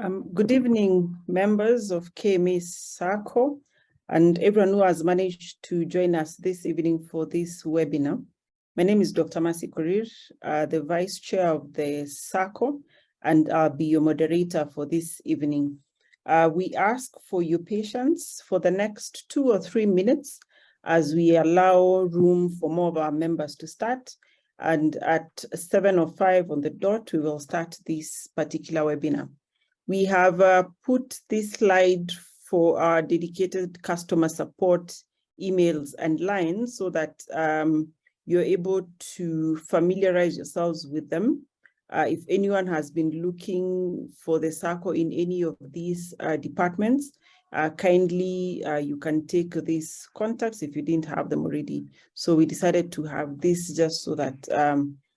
Good evening, members of KMA SACCO and everyone who has managed to join us this evening for this webinar. My name is Dr. Mercy Korir, the Vice Chair of the SACCO, and I'll be your moderator for this evening. We ask for your patience for the next 2 or 3 minutes as we allow room for more of our members to start. And at 7:05 on the dot, we will start this particular webinar. We have put this slide for our dedicated customer support emails and lines so that you're able to familiarize yourselves with them. If anyone has been looking for the SACCO in any of these departments, kindly you can take these contacts if you didn't have them already. So we decided to have this just so that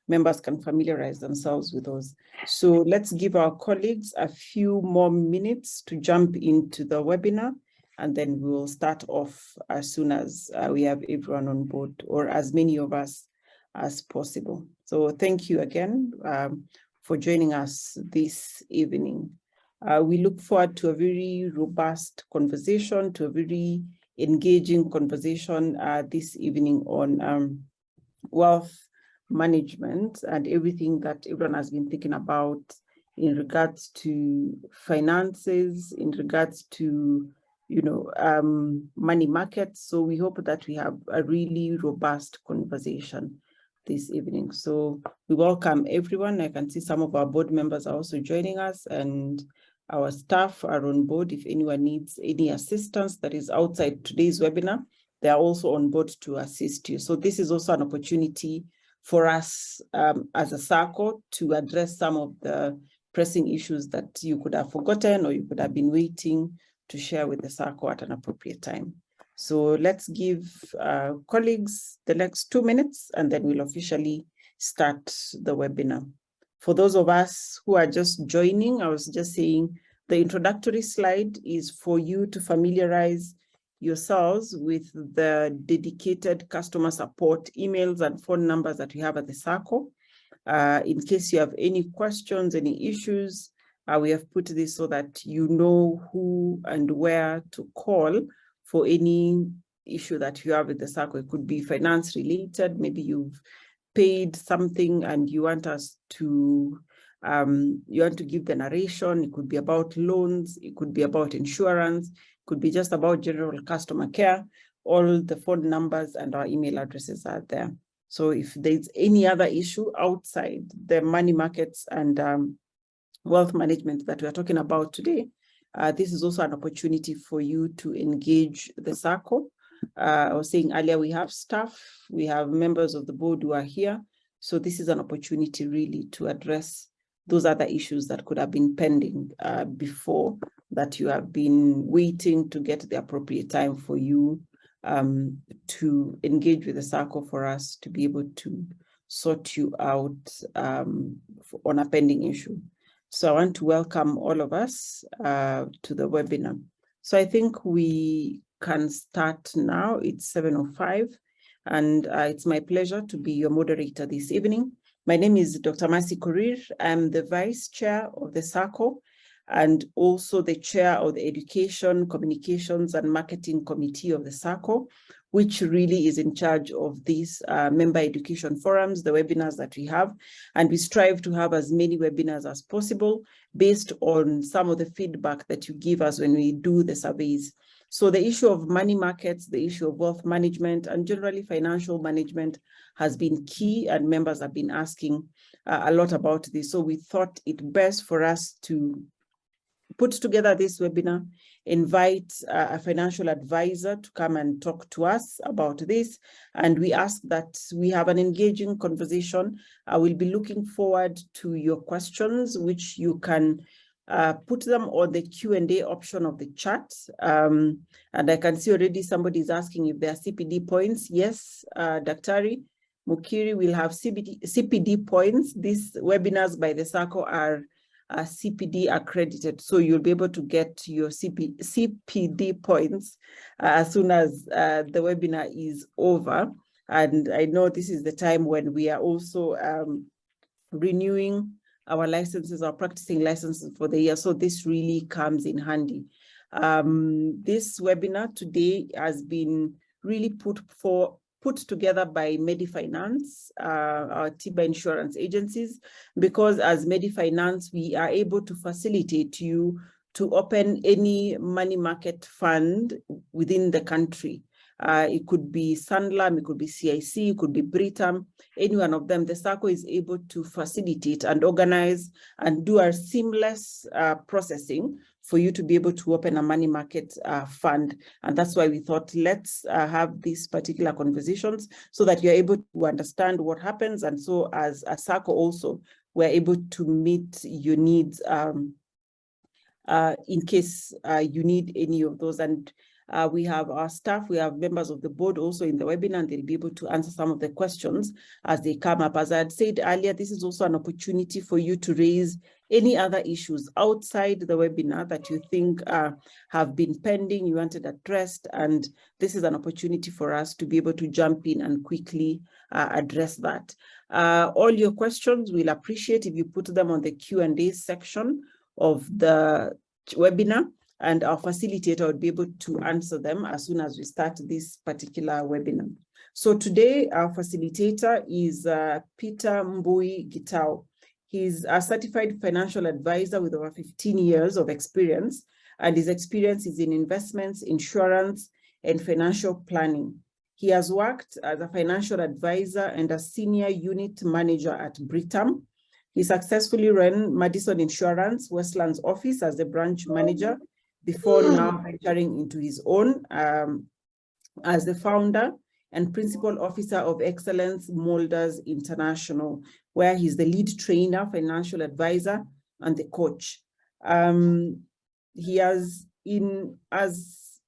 members can familiarize themselves with those. So let's give our colleagues a few more minutes to jump into the webinar, and then we will start off as soon as we have everyone on board, or as many of us as possible. So thank you again for joining us this evening. We look forward to a very robust conversation, to a very engaging conversation this evening on wealth management and everything that everyone has been thinking about in regards to finances, in regards to, money markets. So we hope that we have a really robust conversation this evening. So we welcome everyone. I can see some of our board members are also joining us, and our staff are on board. If anyone needs any assistance that is outside today's webinar, they are also on board to assist you. So this is also an opportunity for us as a SACCO to address some of the pressing issues that you could have forgotten or you could have been waiting to share with the SACCO at an appropriate time. So let's give colleagues the next 2 minutes, and then we'll officially start the webinar. For those of us who are just joining, I was just saying the introductory slide is for you to familiarize yourselves with the dedicated customer support emails and phone numbers that we have at the SACCO. In case you have any questions, any issues, we have put this so that you know who and where to call for any issue that you have with the SACCO. It could be finance related. Maybe you've paid something and you want us to give the narration. It could be about loans. It could be about insurance. Could be just about general customer care. All the phone numbers and our email addresses are there. So if there's any other issue outside the money markets and wealth management that we are talking about today, this is also an opportunity for you to engage the SACCO. I was saying earlier, we have staff, we have members of the board who are here. So this is an opportunity really to address those other issues that could have been pending before, that you have been waiting to get the appropriate time for you to engage with the SACCO for us to be able to sort you out on a pending issue. So I want to welcome all of us to the webinar. So I think we can start now. It's 7:05, and it's my pleasure to be your moderator this evening. My name is Dr. Mercy Korir. I'm the Vice Chair of the SACCO and also the Chair of the Education, Communications and Marketing Committee of the SACCO, which really is in charge of these member education forums, the webinars that we have. And we strive to have as many webinars as possible based on some of the feedback that you give us when we do the surveys. So the issue of money markets, the issue of wealth management, and generally financial management has been key, and members have been asking a lot about this. So we thought it best for us to put together this webinar, invite a financial advisor to come and talk to us about this. And we ask that we have an engaging conversation. I will be looking forward to your questions, which you can put them on the Q&A option of the chat. And I can see already somebody is asking if there are CPD points. Yes, Daktari Mukiri will have CPD points. These webinars by the SACCO are CPD accredited, so you'll be able to get your CPD points as soon as the webinar is over. And I know this is the time when we are also renewing our licenses, our practicing licenses for the year. So this really comes in handy. This webinar today has been really put together by Medifinance, our TIBA insurance agencies, because as Medifinance, we are able to facilitate you to open any money market fund within the country. It could be Sanlam, it could be CIC, it could be Britam, any one of them. The SACCO is able to facilitate and organize and do a seamless processing for you to be able to open a money market fund. And that's why we thought, let's have these particular conversations so that you're able to understand what happens. And so as a SACCO also, we're able to meet your needs in case you need any of those. And we have our staff, we have members of the board also in the webinar, and they'll be able to answer some of the questions as they come up. As I had said earlier, this is also an opportunity for you to raise any other issues outside the webinar that you think have been pending, you wanted addressed, and this is an opportunity for us to be able to jump in and quickly address that. All your questions, we'll appreciate if you put them on the Q&A section of the webinar, and our facilitator would be able to answer them as soon as we start this particular webinar. So today, our facilitator is Peter Mbui Gitao. He's a certified financial advisor with over 15 years of experience, and his experience is in investments, insurance, and financial planning. He has worked as a financial advisor and a senior unit manager at Britam. He successfully ran Madison Insurance, Westland's office as the branch manager before now venturing into his own as the founder and principal officer of Excellence Molders International, where he's the lead trainer, financial advisor, and the coach. He has as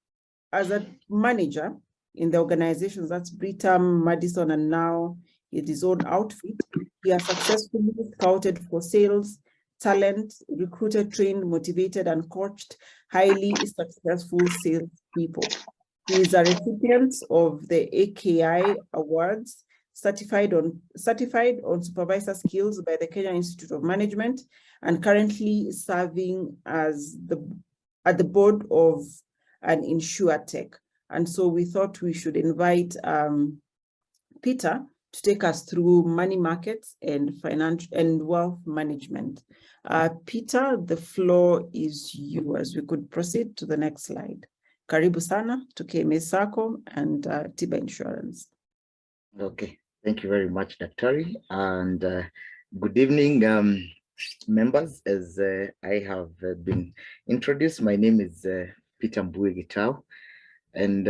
a manager in the organizations, that's Britam, Madison, and now his own outfit. He has successfully scouted for sales, talent, recruited, trained, motivated, and coached highly successful salespeople. He is a recipient of the AKI Awards, certified on supervisor skills by the Kenya Institute of Management, and currently serving as at the board of an insurtech. And so we thought we should invite Peter to take us through money markets and financial and wealth management. Peter, the floor is yours. We could proceed to the next slide. Karibu sana to KMA SACCO and TIBA Insurance. Okay, thank you very much, Daktari, and good evening, members. As I have been introduced, my name is Peter Mbui Gitao, and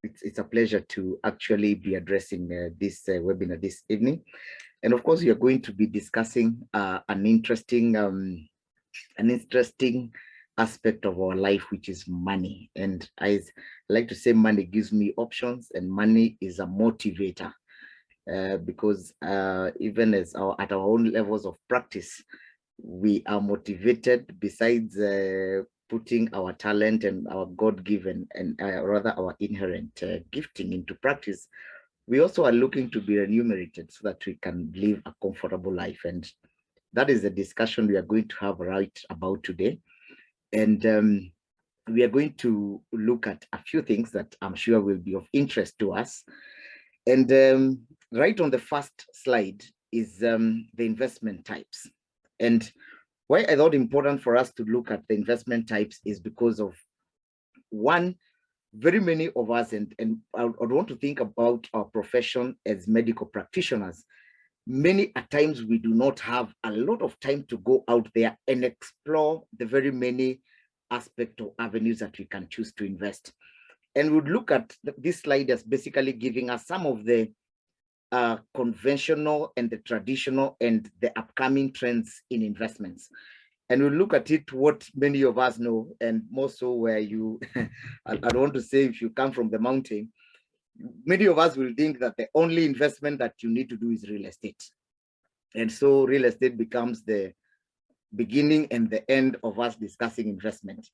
it's a pleasure to actually be addressing this webinar this evening. And of course, we are going to be discussing an interesting aspect of our life, which is money. And I like to say money gives me options, and money is a motivator, because even as at our own levels of practice, we are motivated. Besides putting our talent and our God-given and rather our inherent gifting into practice, we also are looking to be remunerated so that we can live a comfortable life. And that is the discussion we are going to have right about today. And we are going to look at a few things that I'm sure will be of interest to us. And right on the first slide is the investment types. And why I thought important for us to look at the investment types is because of one, very many of us, and I would want to think about our profession as medical practitioners. Many at times we do not have a lot of time to go out there and explore the very many aspects or avenues that we can choose to invest. And we'd look at this slide as basically giving us some of the conventional and the traditional and the upcoming trends in investments. And we'll look at it, what many of us know, and more so where you, I don't want to say if you come from the mountain, many of us will think that the only investment that you need to do is real estate. And so real estate becomes the beginning and the end of us discussing investment.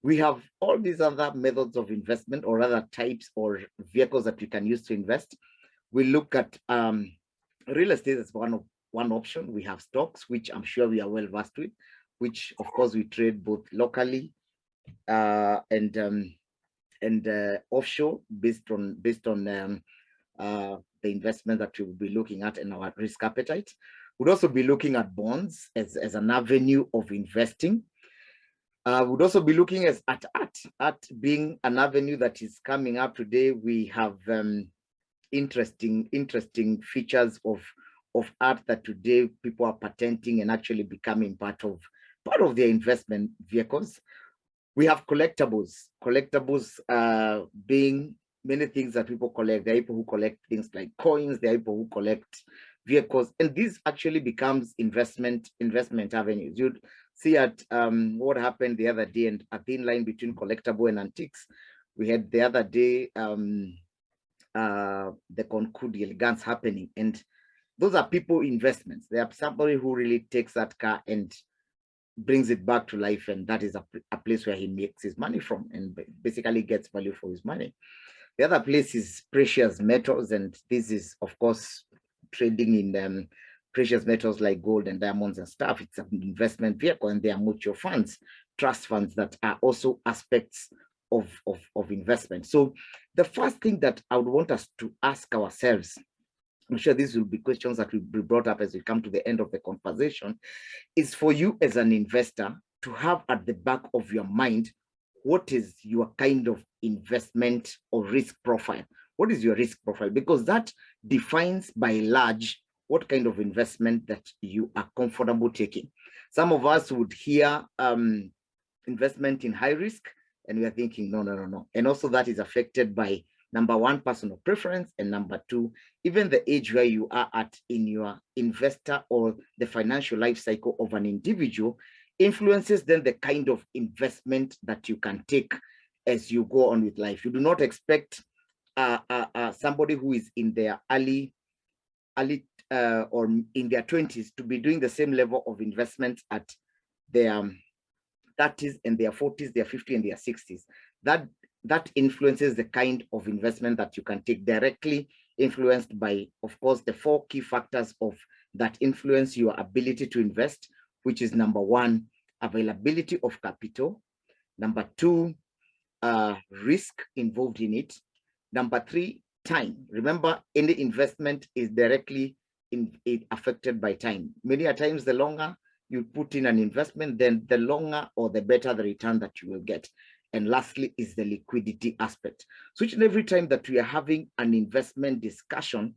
We have all these other methods of investment, or other types or vehicles that you can use to invest. We look at real estate as one of one option. We have stocks, which I'm sure we are well versed with, which of course we trade both locally and offshore based on the investment that we will be looking at and our risk appetite. We'd also be looking at bonds as an avenue of investing. We'd also be looking at art being an avenue that is coming up today. We have interesting features of art that today people are patenting and actually becoming part of their investment vehicles. We have collectibles being many things that people collect. There are people who collect things like coins, there are people who collect vehicles, and this actually becomes investment avenues. You'd see at what happened the other day, and a thin line between collectible and antiques. We had the other day the Concours d'Elegance happening, and those are people investments. They are somebody who really takes that car and brings it back to life, and that is a place where he makes his money from and basically gets value for his money. The other place is precious metals, and this is of course trading in precious metals like gold and diamonds and stuff. It's an investment vehicle, and there are mutual funds, trust funds that are also aspects of investment. So the first thing that I would want us to ask ourselves, I'm sure these will be questions that will be brought up as we come to the end of the conversation, is for you as an investor to have at the back of your mind, what is your kind of investment or risk profile? What is your risk profile? Because that defines by and large what kind of investment that you are comfortable taking. Some of us would hear investment in high risk, and we are thinking, no. And also that is affected by, number one, personal preference, and number two, even the age where you are at in your investor or the financial life cycle of an individual influences then the kind of investment that you can take as you go on with life. You do not expect somebody who is in their early or in their 20s to be doing the same level of investment at their 30s and their 40s, their 50s and their 60s. That influences the kind of investment that you can take, directly influenced by, of course, the four key factors of that influence your ability to invest, which is number one, availability of capital. Number two, risk involved in it. Number three, time. Remember, any investment is directly affected by time. Many a times, the longer you put in an investment, then the longer or the better the return that you will get. And lastly is the liquidity aspect. So each and every time that we are having an investment discussion,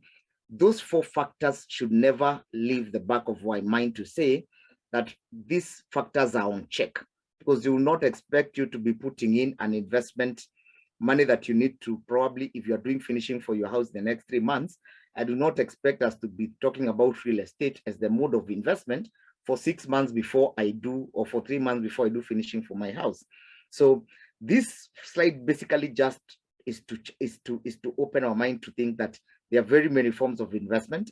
those four factors should never leave the back of our mind to say that these factors are on check, because they will not expect you to be putting in an investment money that you need to probably, if you're doing finishing for your house the next 3 months, I do not expect us to be talking about real estate as the mode of investment for 6 months before I do, or for 3 months before I do finishing for my house. So this slide basically just is to open our mind to think that there are very many forms of investment,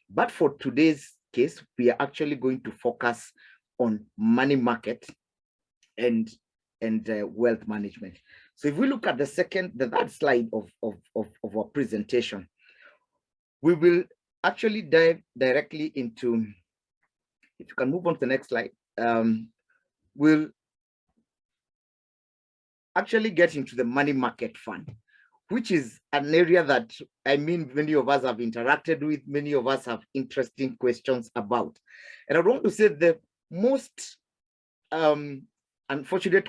but for today's case, we are actually going to focus on money market and wealth management. So if we look at the third slide of our presentation, we will actually dive directly into, if you can move on to the next slide, we'll actually get into the money market fund, which is an area that, I mean, many of us have interacted with, many of us have interesting questions about. And I want to say the most unfortunate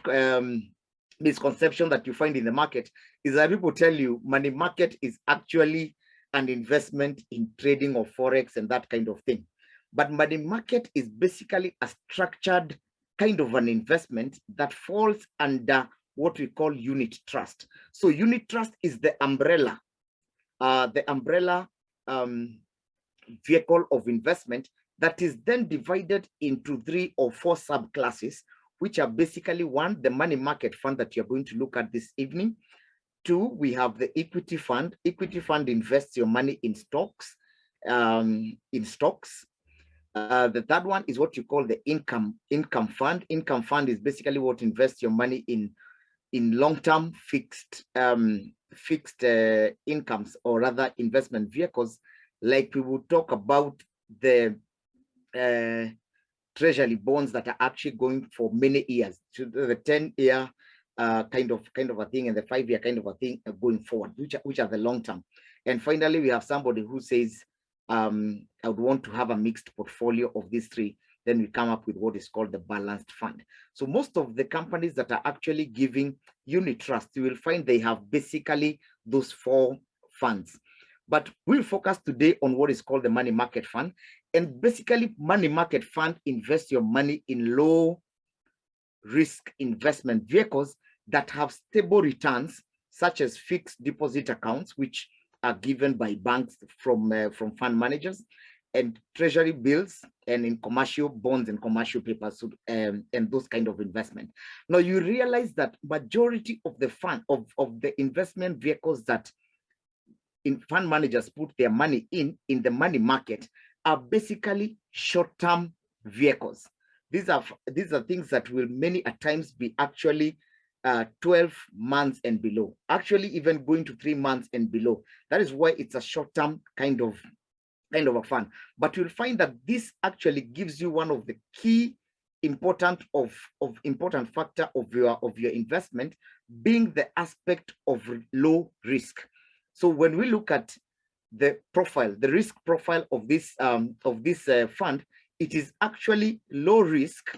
misconception that you find in the market is that people tell you money market is actually an investment in trading of forex and that kind of thing. But money market is basically a structured kind of an investment that falls under what we call unit trust. So unit trust is the umbrella vehicle of investment that is then divided into 3 or 4 subclasses, which are basically: 1, the money market fund that you're going to look at this evening. 2, we have the equity fund. Equity fund invests your money in stocks. The third one is what you call the income fund. Income fund is basically what invests your money in long-term fixed incomes, or rather investment vehicles, like we will talk about the treasury bonds that are actually going for many years, to the 10-year kind of a thing, and the 5-year kind of a thing going forward, which are the long term. And finally, we have somebody who says, I would want to have a mixed portfolio of these three. Then we come up with what is called the balanced fund. So most of the companies that are actually giving unit trust, you will find they have basically those 4 funds. But we'll focus today on what is called the money market fund. And basically, money market fund invests your money in low risk investment vehicles that have stable returns, such as fixed deposit accounts, which are given by banks from fund managers, and treasury bills, and in commercial bonds and commercial papers, and those kind of investment. Now you realize that majority of the fund of the investment vehicles that fund managers put their money in the money market are basically short-term vehicles. These are things that will many at times be actually 12 months and below, actually even going to 3 months and below. That is why it's a short-term kind of a fund. But you'll find that this actually gives you one of the key important factor of your investment, being the aspect of low risk. So when we look at the profile, the risk profile of this fund, it is actually low risk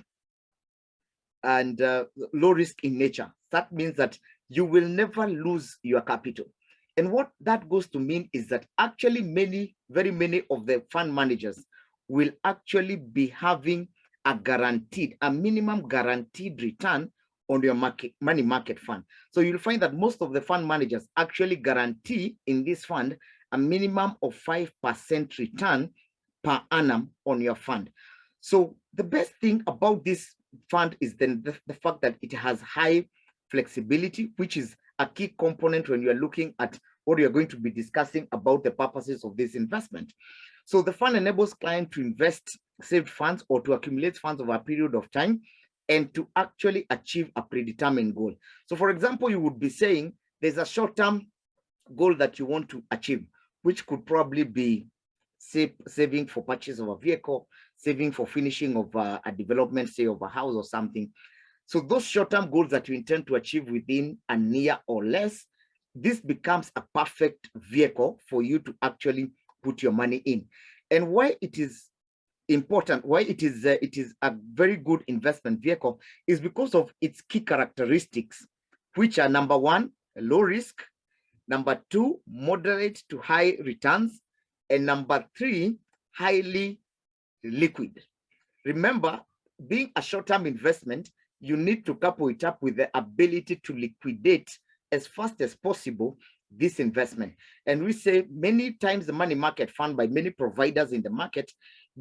and low risk in nature. That means that you will never lose your capital. And what that goes to mean is that actually very many of the fund managers will actually be having a minimum guaranteed return on your money market fund. So you'll find that most of the fund managers actually guarantee in this fund a minimum of 5% return per annum on your fund. So the best thing about this fund is then the fact that it has high flexibility, which is a key component when you're looking at what you're going to be discussing about the purposes of this investment. So the fund enables clients to invest saved funds or to accumulate funds over a period of time and to actually achieve a predetermined goal. So for example, you would be saying there's a short-term goal that you want to achieve, which could probably be saving for purchase of a vehicle, saving for finishing of a development, say of a house or something. So those short-term goals that you intend to achieve within a year or less, this becomes a perfect vehicle for you to actually put your money in. And why it is important, why it is a very good investment vehicle, is because of its key characteristics, which are: number 1, low risk; number 2, moderate to high returns; and number 3, highly liquid. Remember, being a short-term investment, you need to couple it up with the ability to liquidate as fast as possible this investment. And we say many times the money market fund by many providers in the market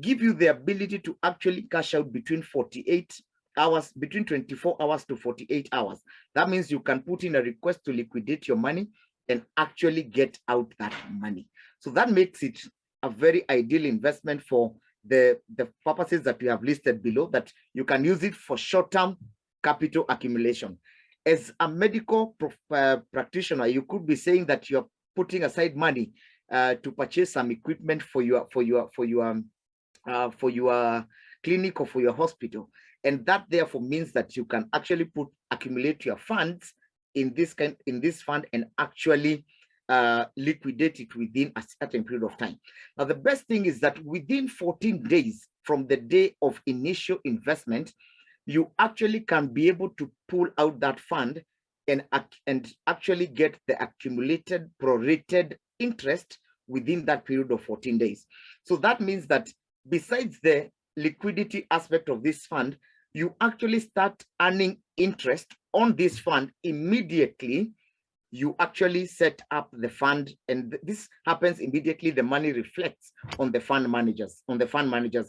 give you the ability to actually cash out between 48 hours, between 24 hours to 48 hours. That means you can put in a request to liquidate your money and actually get out that money. So that makes it a very ideal investment for the purposes that we have listed below, that you can use it for short-term capital accumulation. As a medical practitioner, you could be saying that you're putting aside money to purchase some equipment for your clinic or for your hospital, and that therefore means that you can actually accumulate your funds in this fund and actually liquidate it within a certain period of time. Now, the best thing is that within 14 days from the day of initial investment, you actually can be able to pull out that fund and actually get the accumulated prorated interest within that period of 14 days. So that means that besides the liquidity aspect of this fund, you actually start earning interest on this fund immediately you actually set up the fund, and this happens immediately. The money reflects on the fund manager's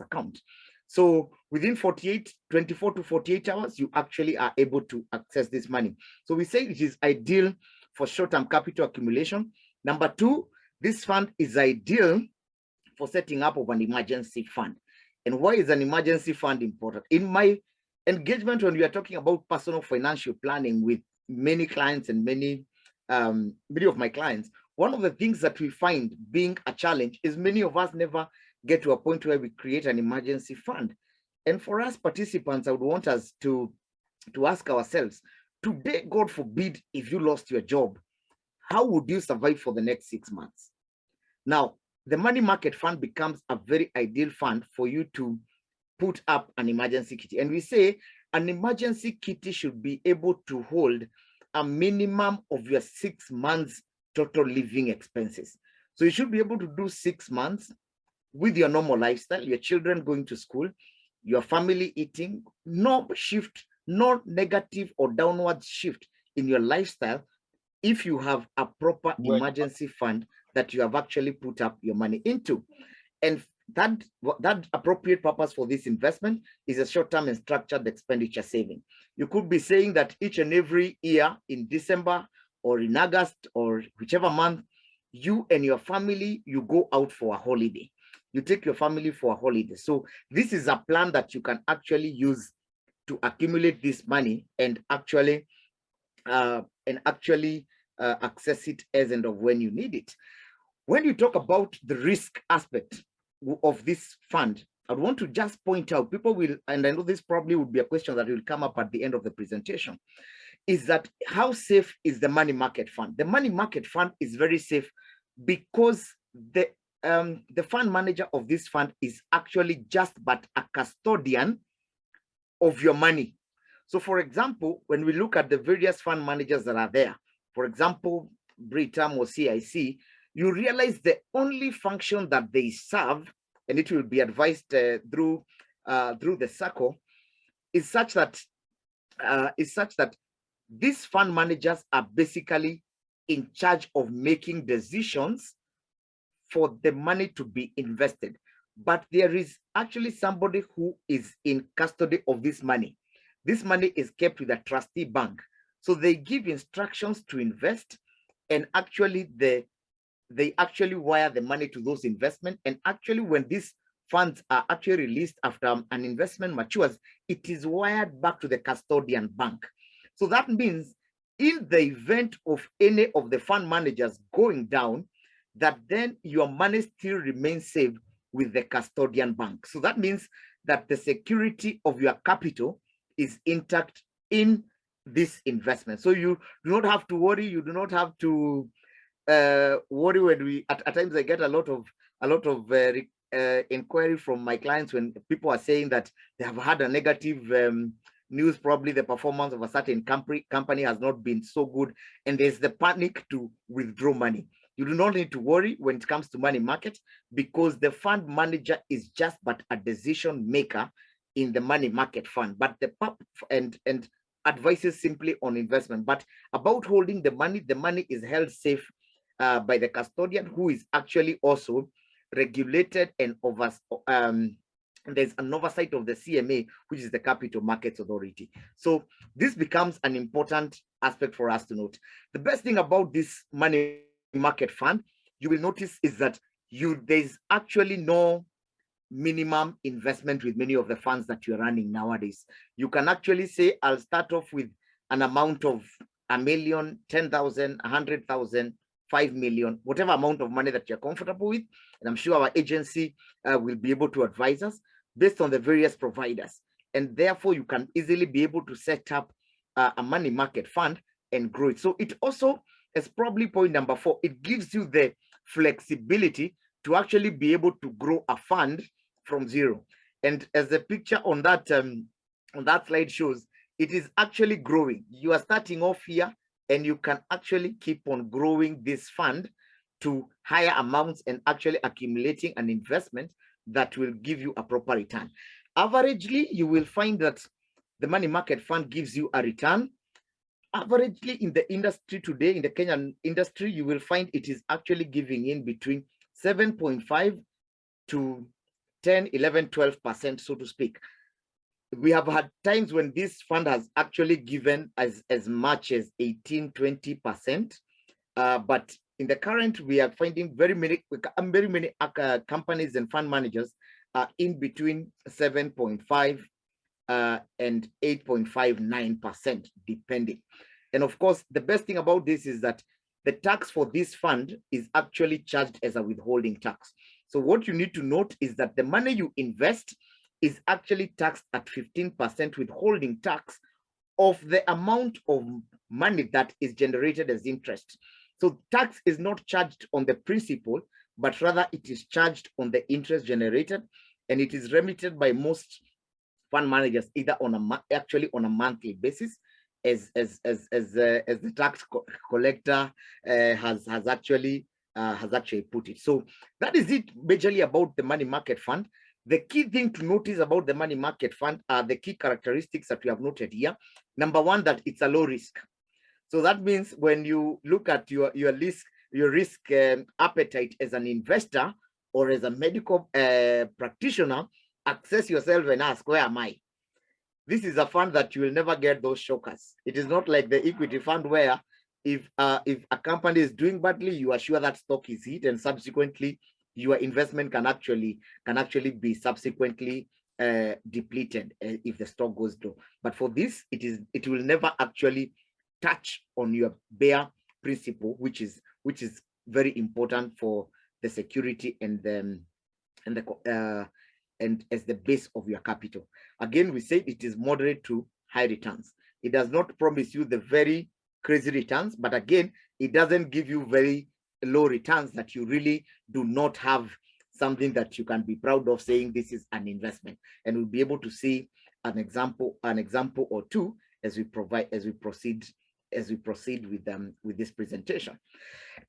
account. So within 24 to 48 hours, you actually are able to access this money. So we say it is ideal for short-term capital accumulation. Number 2, this fund is ideal for setting up of an emergency fund. And why is an emergency fund important? In my engagement, when we are talking about personal financial planning with many clients and many of my clients, one of the things that we find being a challenge is many of us never get to a point where we create an emergency fund. And for us participants, I would want us to ask ourselves, today, God forbid, if you lost your job, how would you survive for the next 6 months? Now, the money market fund becomes a very ideal fund for you to put up an emergency kitty. And we say an emergency kitty should be able to hold a minimum of your 6 months total living expenses. So you should be able to do 6 months with your normal lifestyle, your children going to school, your family eating, no shift, no negative or downward shift in your lifestyle if you have a proper emergency fund that you have actually put up your money into. And that appropriate purpose for this investment is a short-term and structured expenditure saving. You could be saying that each and every year in December or in August or whichever month, you and your family, you go out for a holiday. You take your family for a holiday. So this is a plan that you can actually use to accumulate this money and actually access it as and of when you need it. When you talk about the risk aspect of this fund, I want to just point out, people will, and I know this probably would be a question that will come up at the end of the presentation, is that how safe is the money market fund? The money market fund is very safe because the fund manager of this fund is actually just but a custodian of your money. So for example, when we look at the various fund managers that are there, for example, Britam or CIC, you realize the only function that they serve, and it will be advised through the circle, is such that these fund managers are basically in charge of making decisions for the money to be invested. But there is actually somebody who is in custody of this money. This money is kept with a trustee bank. So they give instructions to invest, and actually they actually wire the money to those investments. And actually when these funds are actually released after an investment matures, it is wired back to the custodian bank. So that means in the event of any of the fund managers going down, that then your money still remains safe with the custodian bank. So that means that the security of your capital is intact in this investment. So you do not have to worry. You do not have to worry when we at times I get a lot of inquiry from my clients when people are saying that they have had a negative news, probably the performance of a certain company has not been so good, and there's the panic to withdraw money. You do not need to worry when it comes to money market, because the fund manager is just but a decision maker in the money market fund, but the and advises simply on investment. But about holding the money is held safe by the custodian, who is actually also regulated and there's an oversight of the CMA, which is the Capital Markets Authority. So this becomes an important aspect for us to note. The best thing about this money market fund, you will notice, is that there's actually no minimum investment with many of the funds that you're running nowadays. You can actually say, I'll start off with an amount of 1 million, 10,000, 100,000, 5 million, whatever amount of money that you're comfortable with. And I'm sure our agency will be able to advise us based on the various providers. And therefore, you can easily be able to set up a money market fund and grow it. So it also, as probably point number 4, it gives you the flexibility to actually be able to grow a fund from zero. And as the picture on that slide shows, it is actually growing. You are starting off here, and you can actually keep on growing this fund to higher amounts and actually accumulating an investment that will give you a proper return. Averagely, you will find that the money market fund gives you a return. Averagely in the industry today, in the Kenyan industry, you will find it is actually giving in between 7.5 to 10, 11, 12%, so to speak. We have had times when this fund has actually given as much as 18, 20%. But in the current, we are finding very many companies and fund managers are in between 7.5 and 8.59%, depending. And of course, the best thing about this is that the tax for this fund is actually charged as a withholding tax. So what you need to note is that the money you invest is actually taxed at 15% withholding tax of the amount of money that is generated as interest. So tax is not charged on the principal, but rather it is charged on the interest generated, and it is remitted by most fund managers either on a monthly basis, as the tax collector has actually put it. So that is it majorly about the money market fund. The key thing to notice about the money market fund are the key characteristics that we have noted here. Number one, that it's a low risk. So that means when you look at your risk appetite as an investor or as a medical practitioner, assess yourself and ask, where am I? This is a fund that you will never get those shockers. It is not like the equity fund where if a company is doing badly, you are sure that stock is hit, and subsequently your investment can actually be subsequently depleted if the stock goes low. But for this, it will never actually touch on your bare principle, which is very important for the security and as the base of your capital. Again, we said it is moderate to high returns. It does not promise you the very crazy returns, but again, it doesn't give you very low returns that you really do not have something that you can be proud of saying this is an investment. And we'll be able to see an example or two as we proceed with this presentation.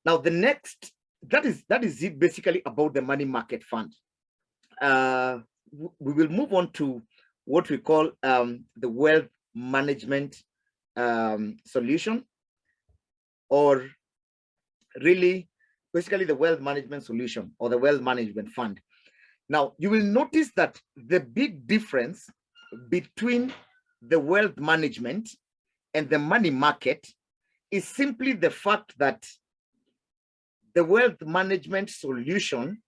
Now, the next, that is it basically about the money market fund. We will move on to what we call the wealth management solution, or really basically the wealth management solution or the wealth management fund. Now, you will notice that the big difference between the wealth management and the money market is simply the fact that the wealth management solution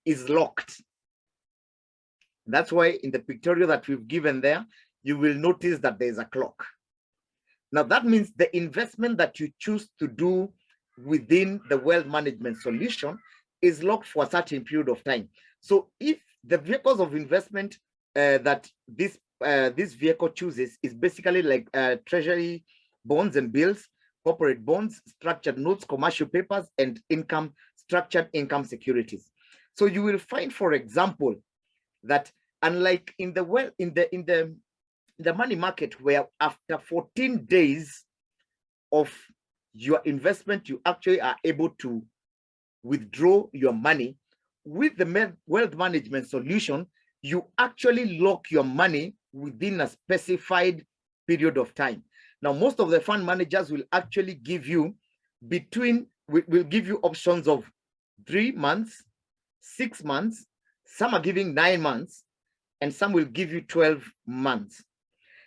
is locked. That's why in the pictorial that we've given there, you will notice that there's a clock. Now, that means the investment that you choose to do within the wealth management solution is locked for a certain period of time. So if the vehicles of investment that this vehicle chooses is basically like treasury bonds and bills, corporate bonds, structured notes, commercial papers, and structured income securities. So you will find, for example, that unlike in the money market, where after 14 days of your investment, you actually are able to withdraw your money, with the wealth management solution, you actually lock your money within a specified period of time. Now, most of the fund managers will actually give you will give you options of 3 months, 6 months, some are giving 9 months, and some will give you 12 months.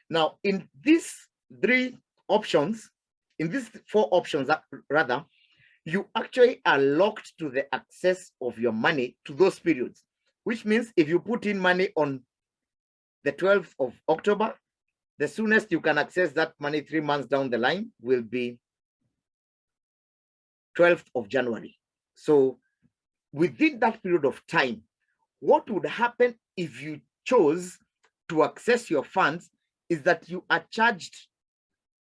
Now, in these 4 options, rather, you actually are locked to the access of your money to those periods, which means if you put in money on the 12th of October, the soonest you can access that money 3 months down the line will be 12th of January. So within that period of time, what would happen if you chose to access your funds is that you are charged,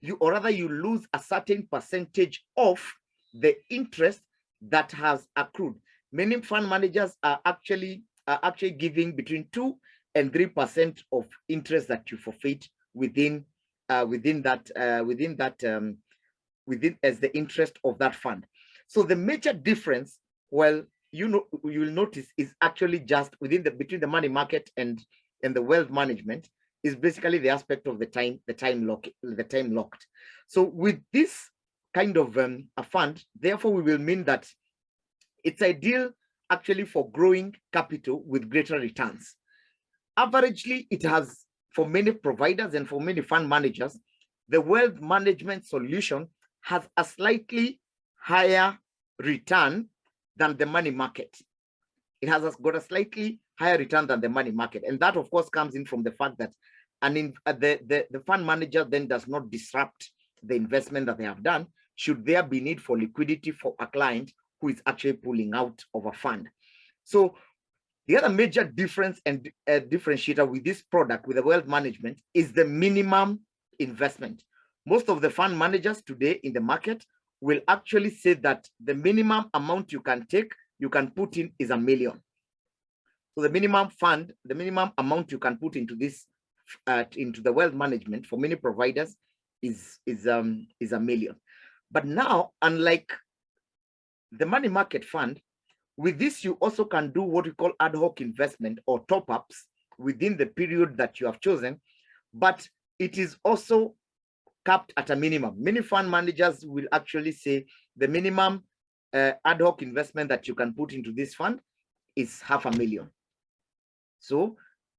you lose a certain percentage of the interest that has accrued. Many fund managers are actually giving between 2 and 3% of interest that you forfeit within as the interest of that fund. So the major difference, well, you will notice, is actually just between the money market and the wealth management, is basically the aspect of the time locked. So with this kind of a fund, therefore, we will mean that it's ideal actually for growing capital with greater returns. Averagely, it has, for many providers and for many fund managers, the wealth management solution has a slightly higher return than the money market. It has got a slightly higher return than the money market. And that, of course, comes in from the fact that the fund manager then does not disrupt the investment that they have done, should there be need for liquidity for a client who is actually pulling out of a fund. So the other major difference and differentiator with this product, with the wealth management, is the minimum investment. Most of the fund managers today in the market will actually say that the minimum amount you can put in is $1 million. So the minimum amount you can put into this, into the wealth management for many providers is $1 million. But now, unlike the money market fund, with this, you also can do what we call ad hoc investment or top-ups within the period that you have chosen, but it is also capped at a minimum. Many fund managers will actually say the minimum ad hoc investment that you can put into this fund is $500,000. So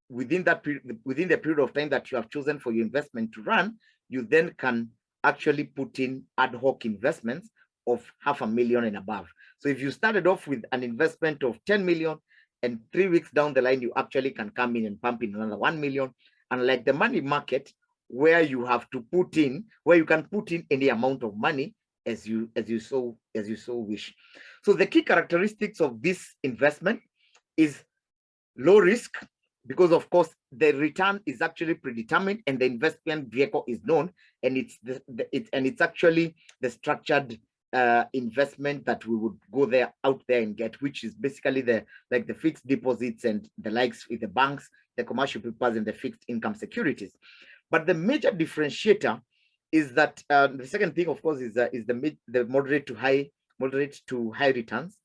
within that period, within the period of time that you have chosen for your investment to run, you then can actually put in ad hoc investments of $500,000 and above. So if you started off with an investment of 10 million and 3 weeks down the line, you actually can come in and pump in another 1 million. Unlike the money market, where you have to put in, where you can put in any amount of money as you so wish. So the key characteristics of this investment is low risk, because of course the return is actually predetermined and the investment vehicle is known, and it's actually the structured investment that we would go out there and get, which is basically the fixed deposits and the likes with the banks, the commercial papers, and the fixed income securities. But the major differentiator is that the second thing, of course, is the moderate to high returns.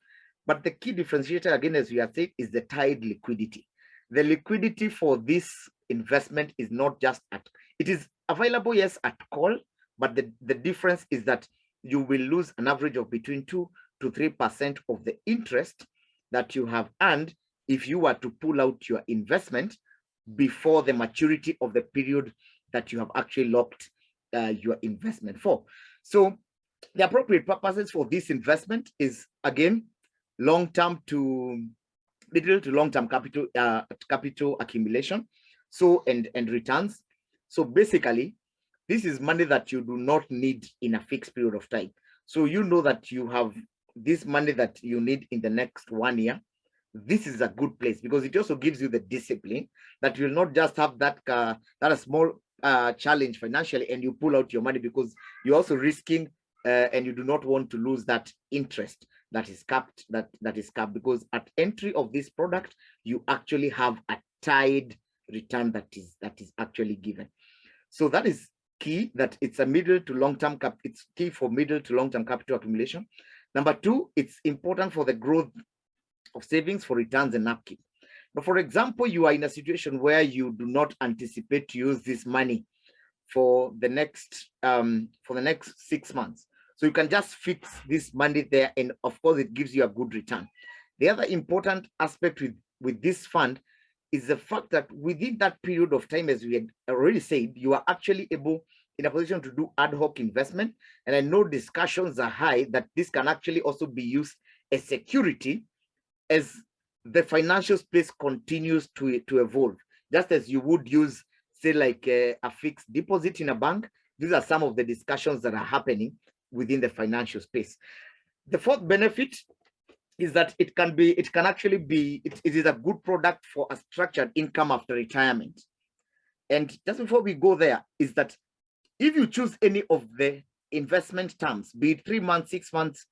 But the key differentiator, again, as we have said, is the tied liquidity. The liquidity for this investment is not just it is available, yes, at call, but the difference is that you will lose an average of between 2 to 3% of the interest that you have earned if you were to pull out your investment before the maturity of the period that you have actually locked your investment for. So the appropriate purposes for this investment is, again, long-term to middle to long-term capital accumulation, so and returns. So basically, this is money that you do not need in a fixed period of time. So you know that you have this money that you need in the next 1 year. This is a good place because it also gives you the discipline that you will not just have that a small challenge financially and you pull out your money, because you're also risking and you do not want to lose that interest that is capped, because at entry of this product, you actually have a tied return that is actually given. So that is key, that it's a middle to long-term it's key for middle to long-term capital accumulation. Number two, it's important for the growth of savings for returns and upkeep. But for example, you are in a situation where you do not anticipate to use this money for the next 6 months. So you can just fix this money there, and of course it gives you a good return. The other important aspect with this fund is the fact that within that period of time, as we had already said, you are actually able, in a position to do ad hoc investment. And I know discussions are high that this can actually also be used as security as the financial space continues to evolve, just as you would use, say, like a fixed deposit in a bank. These are some of the discussions that are happening within the financial space. The fourth benefit is that it is a good product for a structured income after retirement. And just before we go there, is that if you choose any of the investment terms, be it 3 months, 6 months,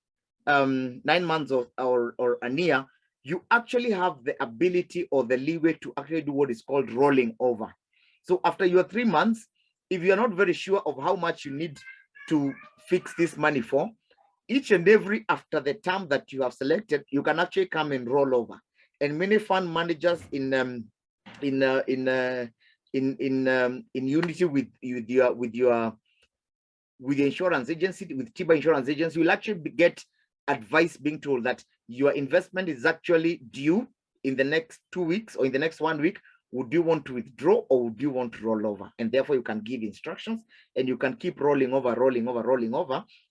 9 months, or a year, you actually have the ability or the leeway to actually do what is called rolling over. So after your 3 months, if you're not very sure of how much you need to fix this money for, each and every after the term that you have selected, you can actually come and roll over. And many fund managers in unity with your insurance agency, with TIBA insurance agency, you'll actually get advice being told that your investment is actually due in the next 2 weeks or in the next 1 week. Would you want to withdraw or would you want to roll over? And therefore you can give instructions and you can keep rolling over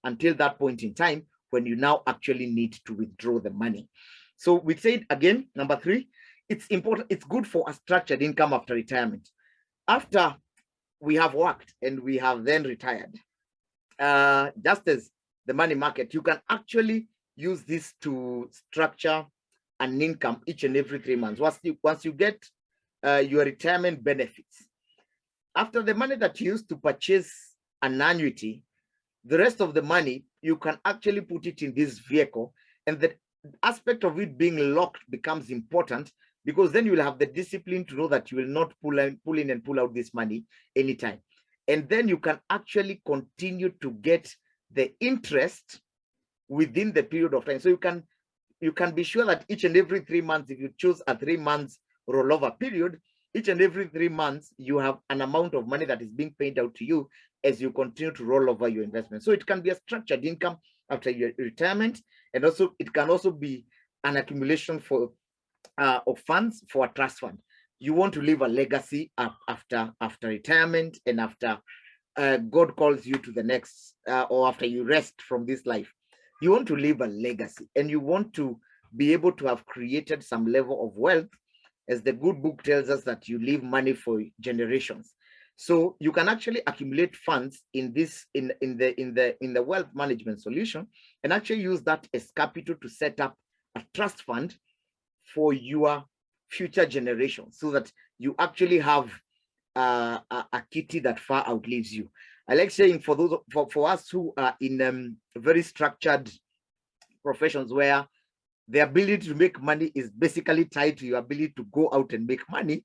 until that point in time when you now actually need to withdraw the money. So we said, again, number 3, it's important, it's good for a structured income after retirement. After we have worked and we have then retired, just as the money market, you can actually use this to structure an income each and every 3 months. Once you get your retirement benefits, after the money that you used to purchase an annuity, the rest of the money, you can actually put it in this vehicle. And the aspect of it being locked becomes important, because then you will have the discipline to know that you will not pull in and pull out this money anytime. And then you can actually continue to get the interest within the period of time. So you can be sure that each and every 3 months, if you choose a 3 months rollover period, each and every 3 months, you have an amount of money that is being paid out to you as you continue to roll over your investment. So it can be a structured income after your retirement, and also it can also be an accumulation for of funds for a trust fund. You want to leave a legacy after retirement, and after God calls you to the next, or after you rest from this life. You want to leave a legacy, and you want to be able to have created some level of wealth, as the good book tells us that you leave money for generations. So you can actually accumulate funds in this in the wealth management solution, and actually use that as capital to set up a trust fund for your future generations, so that you actually have a kitty that far outlives you. I like saying, for those for us who are in very structured professions, where the ability to make money is basically tied to your ability to go out and make money,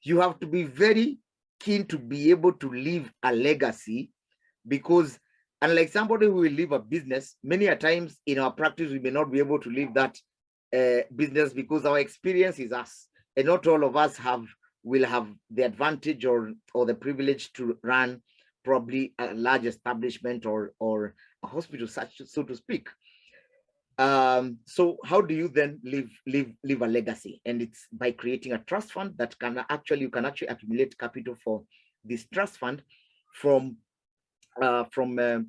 you have to be very keen to be able to leave a legacy, because unlike somebody who will leave a business, many a times in our practice, we may not be able to leave that business, because our experience is us, and not all of us will have the advantage or the privilege to run probably a large establishment or a hospital, such, so to speak. So how do you then leave a legacy? And it's by creating a trust fund that you can actually accumulate capital for this trust fund from the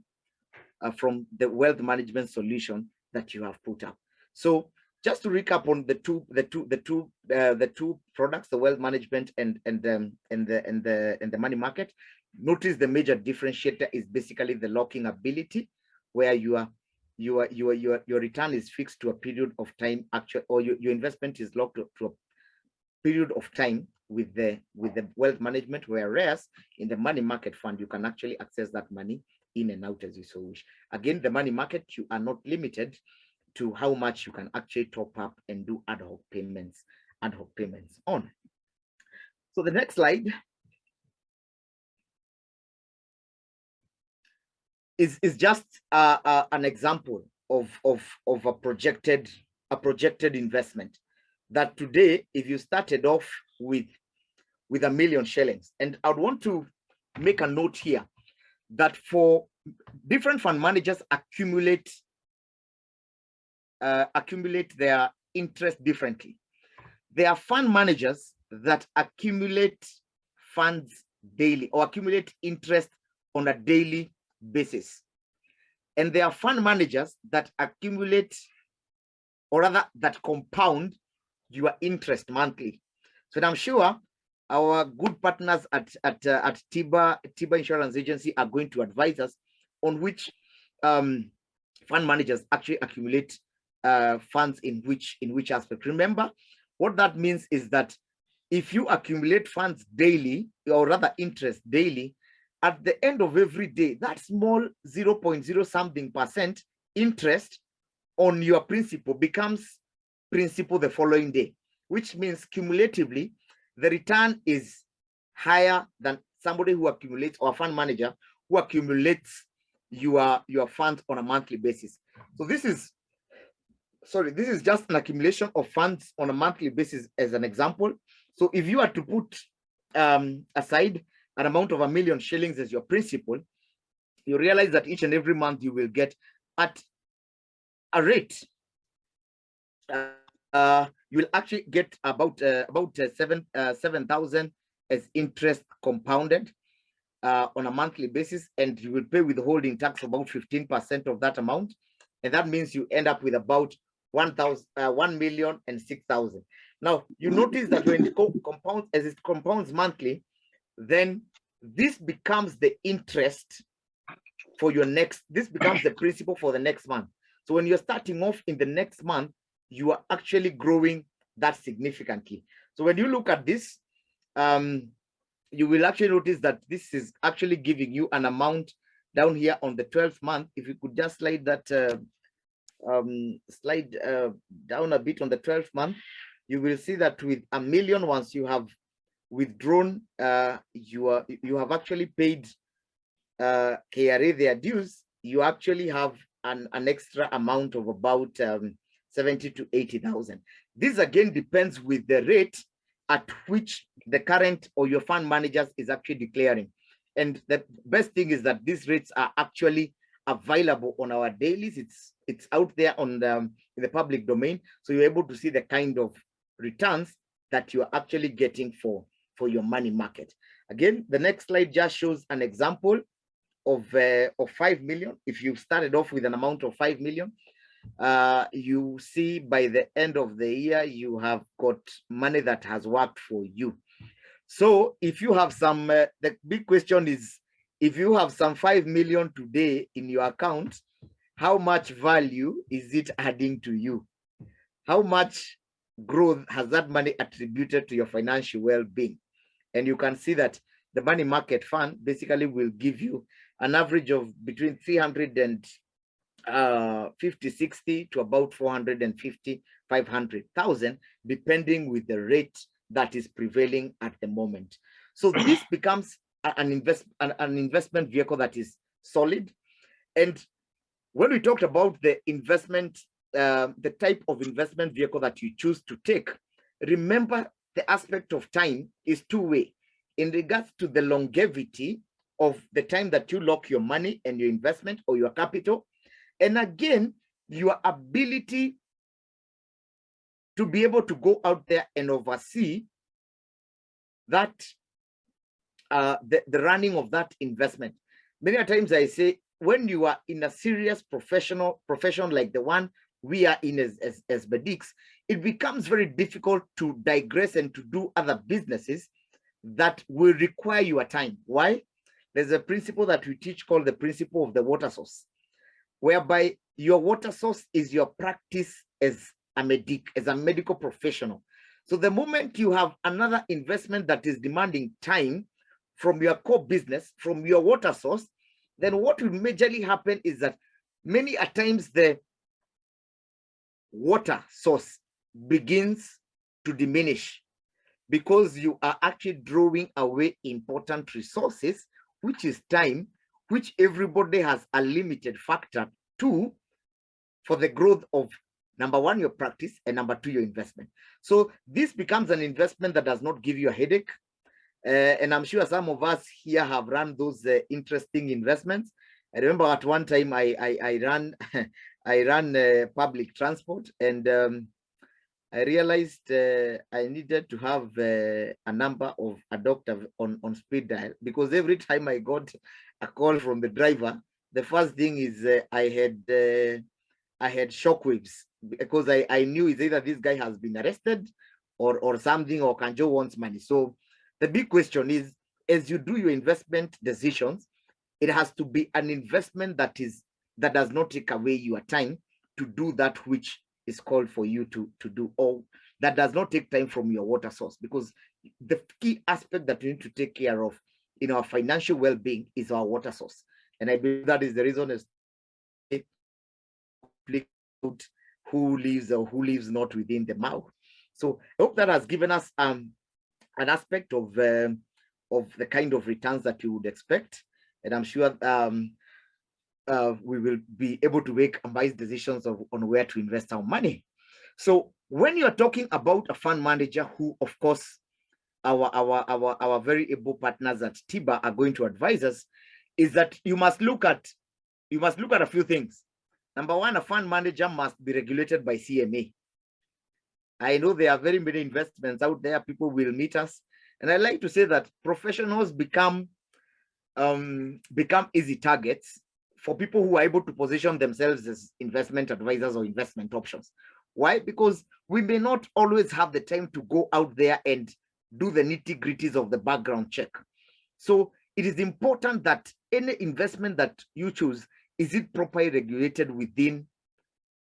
wealth management solution that you have put up. So just to recap on the two products, the wealth management and the money market. Notice the major differentiator is basically the locking ability, where your return is fixed to a period of time, or your investment is locked to a period of time with the wealth management, whereas in the money market fund, you can actually access that money in and out as you so wish. Again, the money market, you are not limited to how much you can actually top up and do ad hoc payments on. So the next slide is just an example of a projected investment, that today, if you started off with $1 million shillings, and I'd want to make a note here that for different fund managers accumulate their interest differently. There are fund managers that accumulate funds daily, or accumulate interest on a daily basis. And there are fund managers that accumulate, or rather that compound your interest monthly. So I'm sure our good partners at Tiba Insurance Agency are going to advise us on which fund managers actually accumulate funds in which aspect. Remember, what that means is that if you accumulate funds daily, or rather interest daily, at the end of every day, that small 0.0 something percent interest on your principal becomes principal the following day, which means cumulatively the return is higher than somebody who accumulates, or a fund manager who accumulates your funds on a monthly basis. So this is just an accumulation of funds on a monthly basis as an example. So if you are to put aside an amount of $1 million shillings as your principal, you realize that each and every month you will get at a rate. You will actually get about 7,000 as interest compounded on a monthly basis, and you will pay withholding tax about 15% of that amount, and that means you end up with about 1,006,000. Now you notice that when it compounds monthly, then this becomes the interest for your next. This becomes the principal for the next month. So when you're starting off in the next month, you are actually growing that significantly. So when you look at this, you will actually notice that this is actually giving you an amount down here on the 12th month. If you could just slide that slide down a bit on the 12th month, you will see that with $1 million, once you have withdrawn, you have actually paid KRA their dues, you actually have an extra amount of about 70 to 80,000. This again depends with the rate at which the current or your fund managers is actually declaring. And the best thing is that these rates are actually available on our dailies. It's out there on in the public domain, so you're able to see the kind of returns that you're actually getting for your money market. Again, the next slide just shows an example of 5 million. If you started off with an amount of 5 million, you see by the end of the year you have got money that has worked for you. So if you have some, the big question is, if you have some 5 million today in your account, how much value is it adding to you? How much growth has that money attributed to your financial well-being? And you can see that the money market fund basically will give you an average of between 350, 60 to about 450, 500,000, depending with the rate that is prevailing at the moment. So this becomes an investment vehicle that is solid. And when we talked about the investment, the type of investment vehicle that you choose to take, remember the aspect of time is two-way in regards to the longevity of the time that you lock your money and your investment or your capital. And again, your ability to be able to go out there and oversee that, the running of that investment. Many times I say, when you are in a serious profession like the one we are in as Bedics, it becomes very difficult to digress and to do other businesses that will require your time. Why? There's a principle that we teach called the principle of the water source, whereby your water source is your practice as a medical professional. So the moment you have another investment that is demanding time from your core business, from your water source, then what will majorly happen is that many a times the water source begins to diminish, because you are actually drawing away important resources, which is time, which everybody has a limited factor to for the growth of, number one, your practice, and number two, your investment. So this becomes an investment that does not give you a headache. And I'm sure some of us here have run those interesting investments. I remember at one time I ran I ran public transport, and I realized I needed to have a number of a doctor on speed dial, because every time I got a call from the driver, the first thing is I had shockwaves, because I knew it's either this guy has been arrested or something, or Kanjo wants money. So the big question is, as you do your investment decisions, it has to be an investment that does not take away your time to do that which is called for you to do, or that does not take time from your water source, because the key aspect that we need to take care of in our financial well-being is our water source. And I believe that is the reason as who lives or who lives not within the mouth. So I hope that has given us an aspect of the kind of returns that you would expect, and I'm sure we will be able to make wise decisions on where to invest our money. So when you're talking about a fund manager, who of course our very able partners at TIBA are going to advise us, is that you must look at a few things. Number one, a fund manager must be regulated by CMA. I know there are very many investments out there. People will meet us, and I like to say that professionals become easy targets for people who are able to position themselves as investment advisors or investment options. Why? Because we may not always have the time to go out there and do the nitty-gritties of the background check. So it is important that any investment that you choose, is it properly regulated within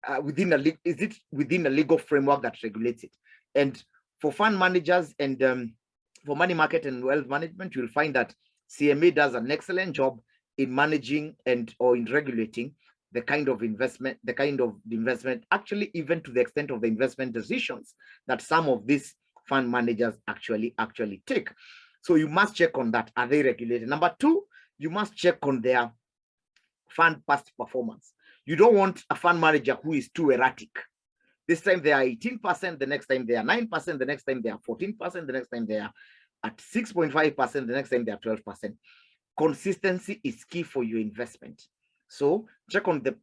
is it within a legal framework that regulates it? And for fund managers and for money market and wealth management, you'll find that CMA does an excellent job in managing or in regulating the kind of investment, actually even to the extent of the investment decisions that some of these fund managers actually take. So you must check on that. Are they regulated? Number two, you must check on their fund past performance. You don't want a fund manager who is too erratic. This time they are 18%, the next time they are 9%, the next time they are 14%, the next time they are at 6.5%, the next time they are 12%. Consistency is key for your investment. So check on the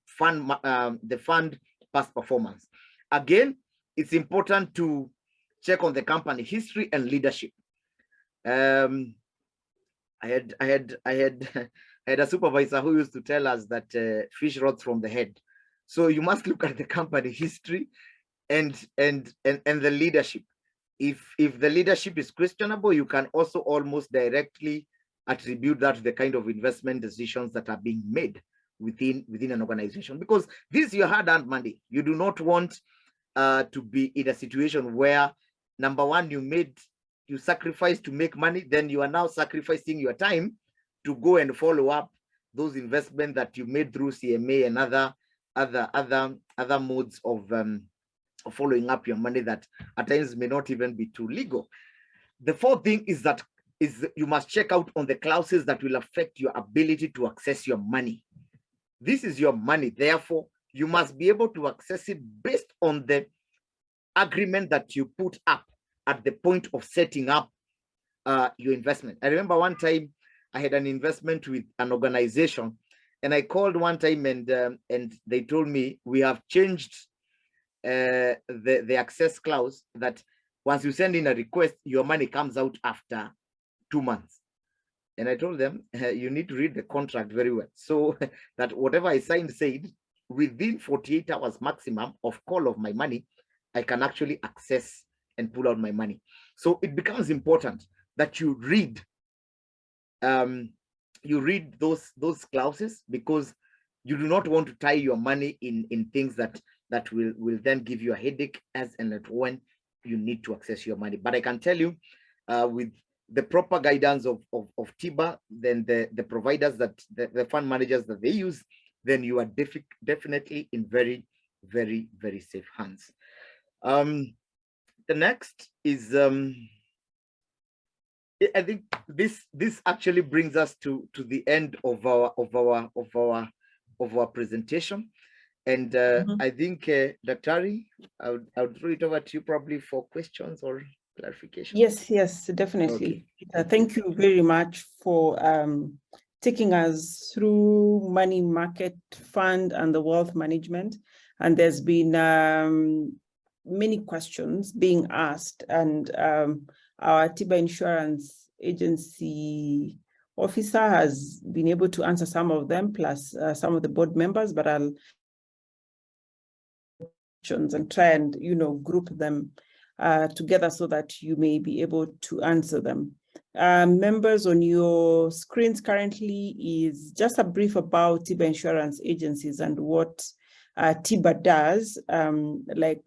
fund past performance. Again, it's important to check on the company history and leadership. I had a supervisor who used to tell us that fish rots from the head. So you must look at the company history and the leadership. If the leadership is questionable, you can also almost directly attribute that to the kind of investment decisions that are being made within an organization, because this is your hard-earned money. You do not want to be in a situation where, number one, you sacrifice to make money, then you are now sacrificing your time to go and follow up those investments that you made through CMA and other modes of following up your money that at times may not even be too legal. The fourth thing is you must check out on the clauses that will affect your ability to access your money. This is your money, therefore you must be able to access it based on the agreement that you put up at the point of setting up your investment. I remember one time I had an investment with an organization, and I called one time and they told me, we have changed the access clause that once you send in a request, your money comes out after 2 months. And I told them, you need to read the contract very well, so that whatever I signed said within 48 hours maximum of call of my money, I can actually access and pull out my money. So it becomes important that you read those clauses, because you do not want to tie your money in things that will then give you a headache as and when you need to access your money. But I can tell you, with the proper guidance of TIBA, then the providers that the fund managers that they use, then you are definitely in very, very, very safe hands. The next is I think this actually brings us to the end of our presentation, and I think Daktari, I would throw it over to you probably for questions or clarification. Yes, definitely. Okay. Thank you very much for taking us through money market fund and the wealth management. And there's been many questions being asked, and our TIBA Insurance Agency officer has been able to answer some of them, plus some of the board members, but I'll and try and group them together so that you may be able to answer them. Members, on your screens currently is just a brief about TIBA Insurance Agencies and what TIBA does, like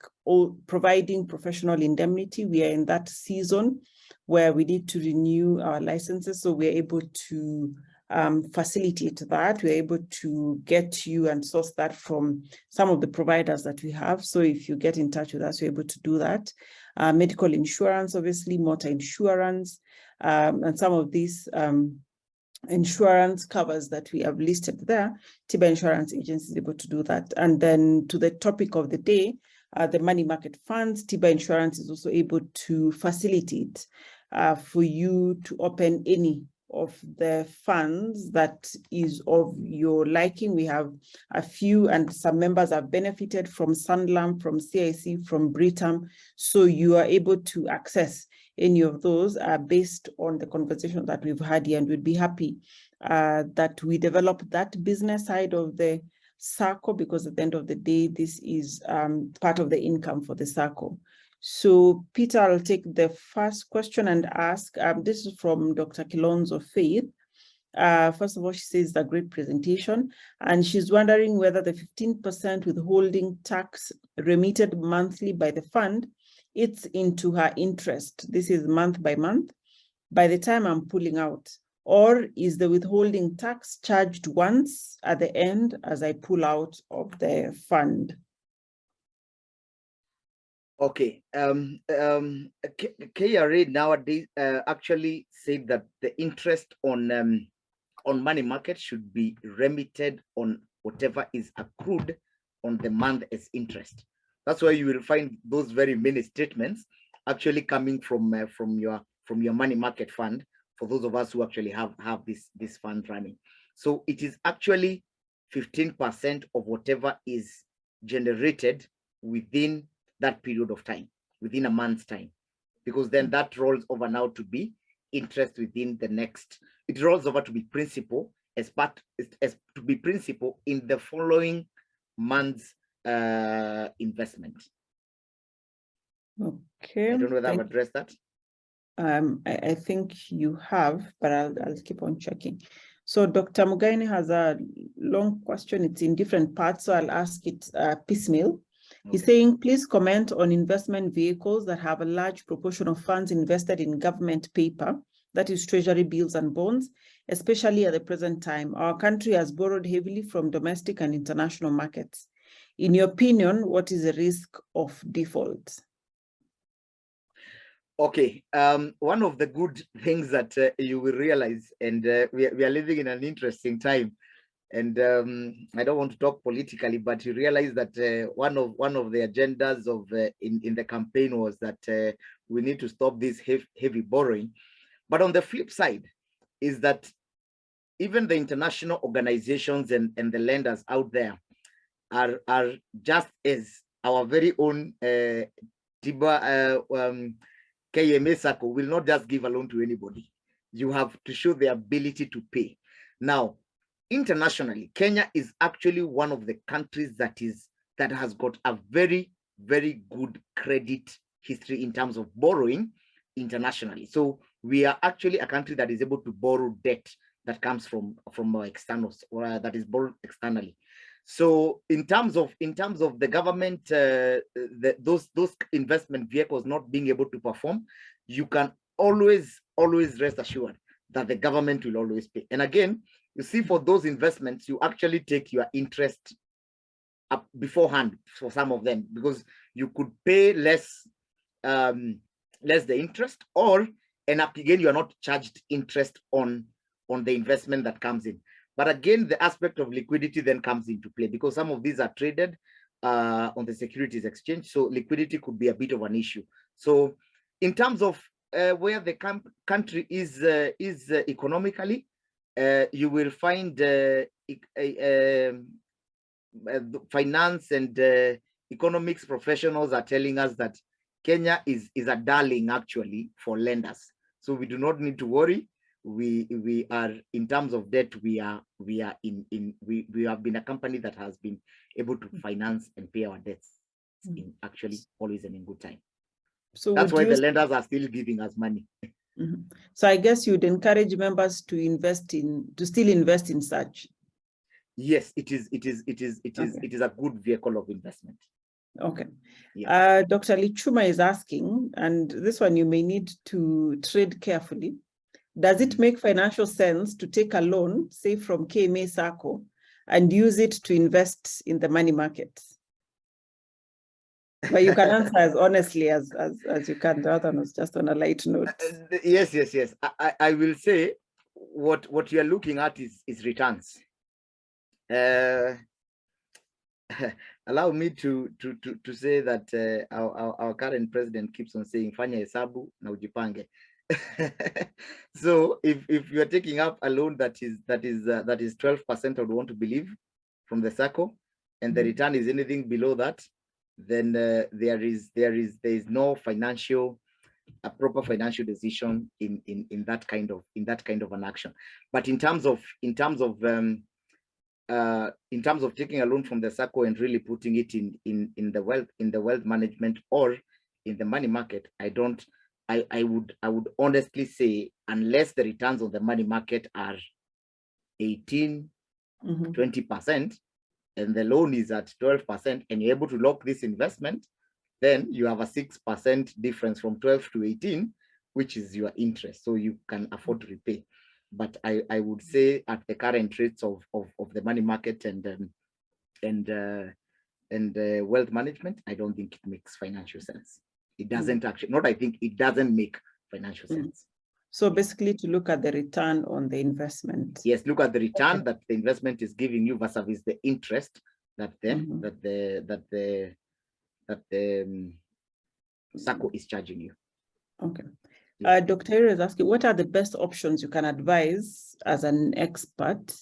providing professional indemnity. We are in that season where we need to renew our licenses, so we're able to facilitate that. We're able to get you and source that from some of the providers that we have. So if you get in touch with us, we're able to do that. Medical insurance, obviously, motor insurance, and some of these insurance covers that we have listed there, TIBA Insurance Agency is able to do that. And then to the topic of the day, the money market funds, TIBA Insurance is also able to facilitate for you to open any of the funds that is of your liking. We have a few, and some members have benefited from Sanlam, from CIC, from Britam. So you are able to access any of those based on the conversation that we've had here, and we'd be happy that we develop that business side of the circle, because at the end of the day, this is part of the income for the circle. So Peter, I'll take the first question and ask, this is from Dr. Kilonzo Faith. First of all, she says it's a great presentation, and she's wondering whether the 15% withholding tax remitted monthly by the fund, it's into her interest. This is month by month, by the time I'm pulling out, or is the withholding tax charged once at the end as I pull out of the fund? Okay, KRA nowadays actually said that the interest on money market should be remitted on whatever is accrued on the month as interest. That's why you will find those very many statements actually coming from your money market fund, for those of us who actually have this fund running. So it is actually 15% of whatever is generated within that period of time, within a month's time, because then that rolls over now to be interest within the next, it rolls over to be principal as to be principal in the following month's investment. Okay. I don't know whether I've addressed that. I think you have, but I'll keep on checking. So Dr. Mugaini has a long question. It's in different parts, so I'll ask it piecemeal. Okay. He's saying, please comment on investment vehicles that have a large proportion of funds invested in government paper, that is treasury bills and bonds, especially at the present time. Our country has borrowed heavily from domestic and international markets. In your opinion, what is the risk of default? Okay, one of the good things that you will realize, and we are living in an interesting time, and I don't want to talk politically, but you realize that one of the agendas of in the campaign was that we need to stop this heavy borrowing. But on the flip side is that even the international organizations and the lenders out there are just as our very own KMA Sacco will not just give a loan to anybody. You have to show the ability to pay. Now, internationally, Kenya is actually one of the countries that has got a very, very good credit history in terms of borrowing internationally. So we are actually a country that is able to borrow debt that comes from our externals, or that is borrowed externally. So in terms of the government, those investment vehicles not being able to perform, you can always rest assured that the government will always pay. And again, you see, for those investments, you actually take your interest up beforehand for some of them, because you could pay less the interest, and again, you are not charged interest on the investment that comes in. But again, the aspect of liquidity then comes into play, because some of these are traded on the securities exchange. So liquidity could be a bit of an issue. So in terms of where the country is economically, you will find finance and economics professionals are telling us that Kenya is a darling actually for lenders. So we do not need to worry. We are, in terms of debt, we have been a company that has been able to finance and pay our debts in actually always and in good time. So that's why the lenders are still giving us money. Mm-hmm. So I guess you'd encourage members to still invest in such. Yes, it is a good vehicle of investment. Okay. Yeah. Dr. Lichuma is asking, and this one you may need to tread carefully. Does it make financial sense to take a loan, say from KMA Sacco, and use it to invest in the money market? But you can answer as honestly as you can. The other was just on a light note. Yes. I will say what you are looking at is returns. Allow me to say that our current president keeps on saying fanya hesabu na ujipange. So if you are taking up a loan that is 12%, I would want to believe, from the Sacco, and the return is anything below that, then there is no proper financial decision in that kind of an action. But in terms of taking a loan from the Sacco and really putting it in the wealth management or in the money market, I would honestly say, unless the returns on the money market are 18, 20%, and the loan is at 12%, and you're able to lock this investment, then you have a 6% difference from 12 to 18, which is your interest. So you can afford to repay. But I would say at the current rates of the money market and wealth management, I don't think it makes financial sense. It doesn't actually, not I think, it doesn't make financial sense. So basically to look at the return on the investment. Yes, look at the return that the investment is giving you versus the interest that the SACCO is charging you. Okay. Dr. Eri is asking, what are the best options you can advise as an expert?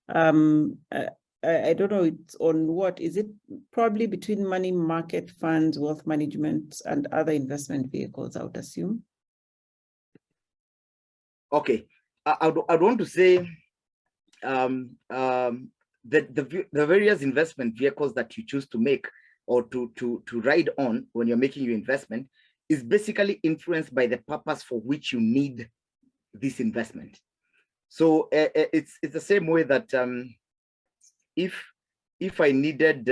I don't know, it's on what, is it probably between money market funds, wealth management, and other investment vehicles, I would assume? Okay, I'd want to say the various investment vehicles that you choose to make or to ride on when you're making your investment is basically influenced by the purpose for which you need this investment. So it's the same way that if I needed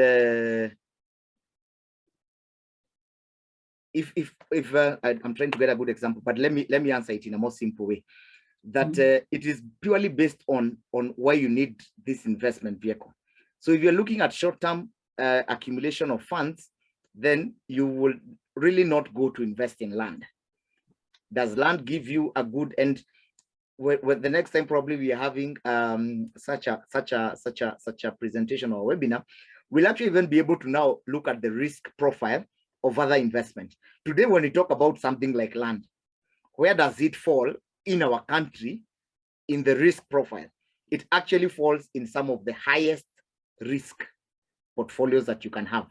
I'm trying to get a good example, but let me answer it in a more simple way. That it is purely based on why you need this investment vehicle. So if you're looking at short-term accumulation of funds, then you will really not go to invest in land. Does land give you a good end? The next time probably we are having such a presentation or webinar, we'll actually even be able to now look at the risk profile of other investment. Today, when we talk about something like land, where does it fall in our country in the risk profile? It actually falls in some of the highest risk portfolios that you can have.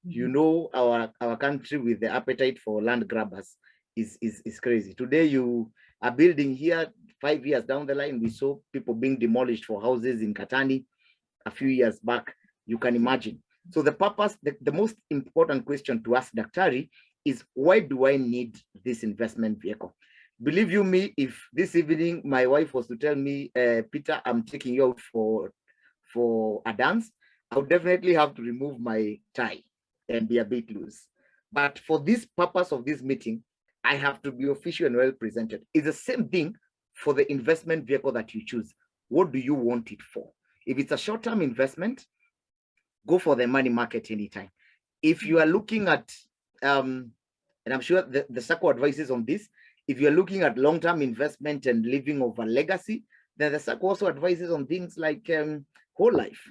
You know, our country with the appetite for land grabbers is crazy. Today, you are building here, 5 years down the line, we saw people being demolished for houses in Katani a few years back. You can imagine. So the purpose, the most important question to ask Daktari is, why do I need this investment vehicle? Believe you me, if this evening my wife was to tell me, Peter, I'm taking you out for a dance, I would definitely have to remove my tie and be a bit loose. But for this purpose of this meeting, I have to be official and well presented. It's the same thing for the investment vehicle that you choose. What do you want it for? If it's a short-term investment, go for the money market anytime. If you are looking at, and I'm sure the SACCO advises on this, if you're looking at long-term investment and living of a legacy, then the SACCO also advises on things like whole life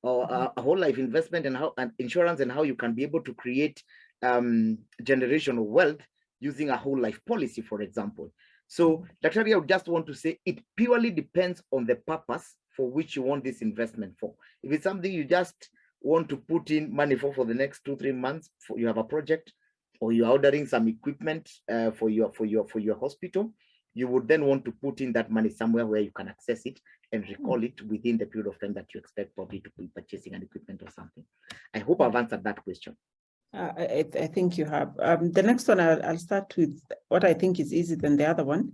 or a whole life investment and insurance, and how you can be able to create generational wealth using a whole life policy, for example. So, Dr. I would just want to say it purely depends on the purpose for which you want this investment for. If it's something you just want to put in money for the next 2-3 months, you have a project, or you're ordering some equipment for your hospital, you would then want to put in that money somewhere where you can access it and recall it within the period of time that you expect probably to be purchasing an equipment or something. I hope I've answered that question. I think you have. The next one, I'll start with what I think is easier than the other one.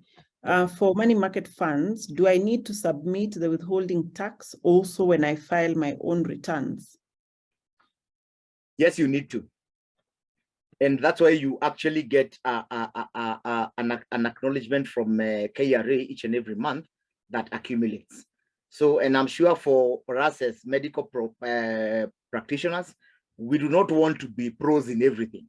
For money market funds, do I need to submit the withholding tax also when I file my own returns? Yes, you need to. And that's why you actually get an acknowledgement from KRA each and every month that accumulates. So, and I'm sure for us as medical practitioners, we do not want to be pros in everything.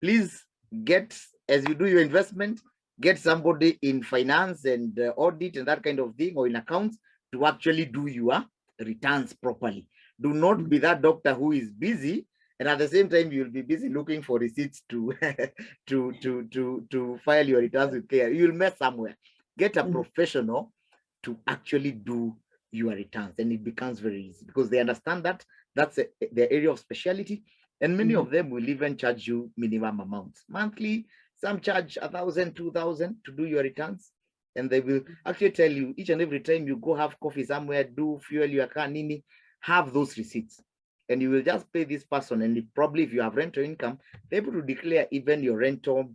Please get, as you do your investment, get somebody in finance and audit and that kind of thing, or in accounts, to actually do your returns properly. Do not be that doctor who is busy, and at the same time you'll be busy looking for receipts to file your returns with care. You'll mess somewhere. Get a professional to actually do your returns, and it becomes very easy because they understand that that's their area of specialty, and many of them will even charge you minimum amounts monthly. Some charge 1,000, 2,000 to do your returns, and they will actually tell you each and every time you go have coffee somewhere, do fuel your car, nini, have those receipts, and you will just pay this person. And probably if you have rental income, they're able to declare even your rental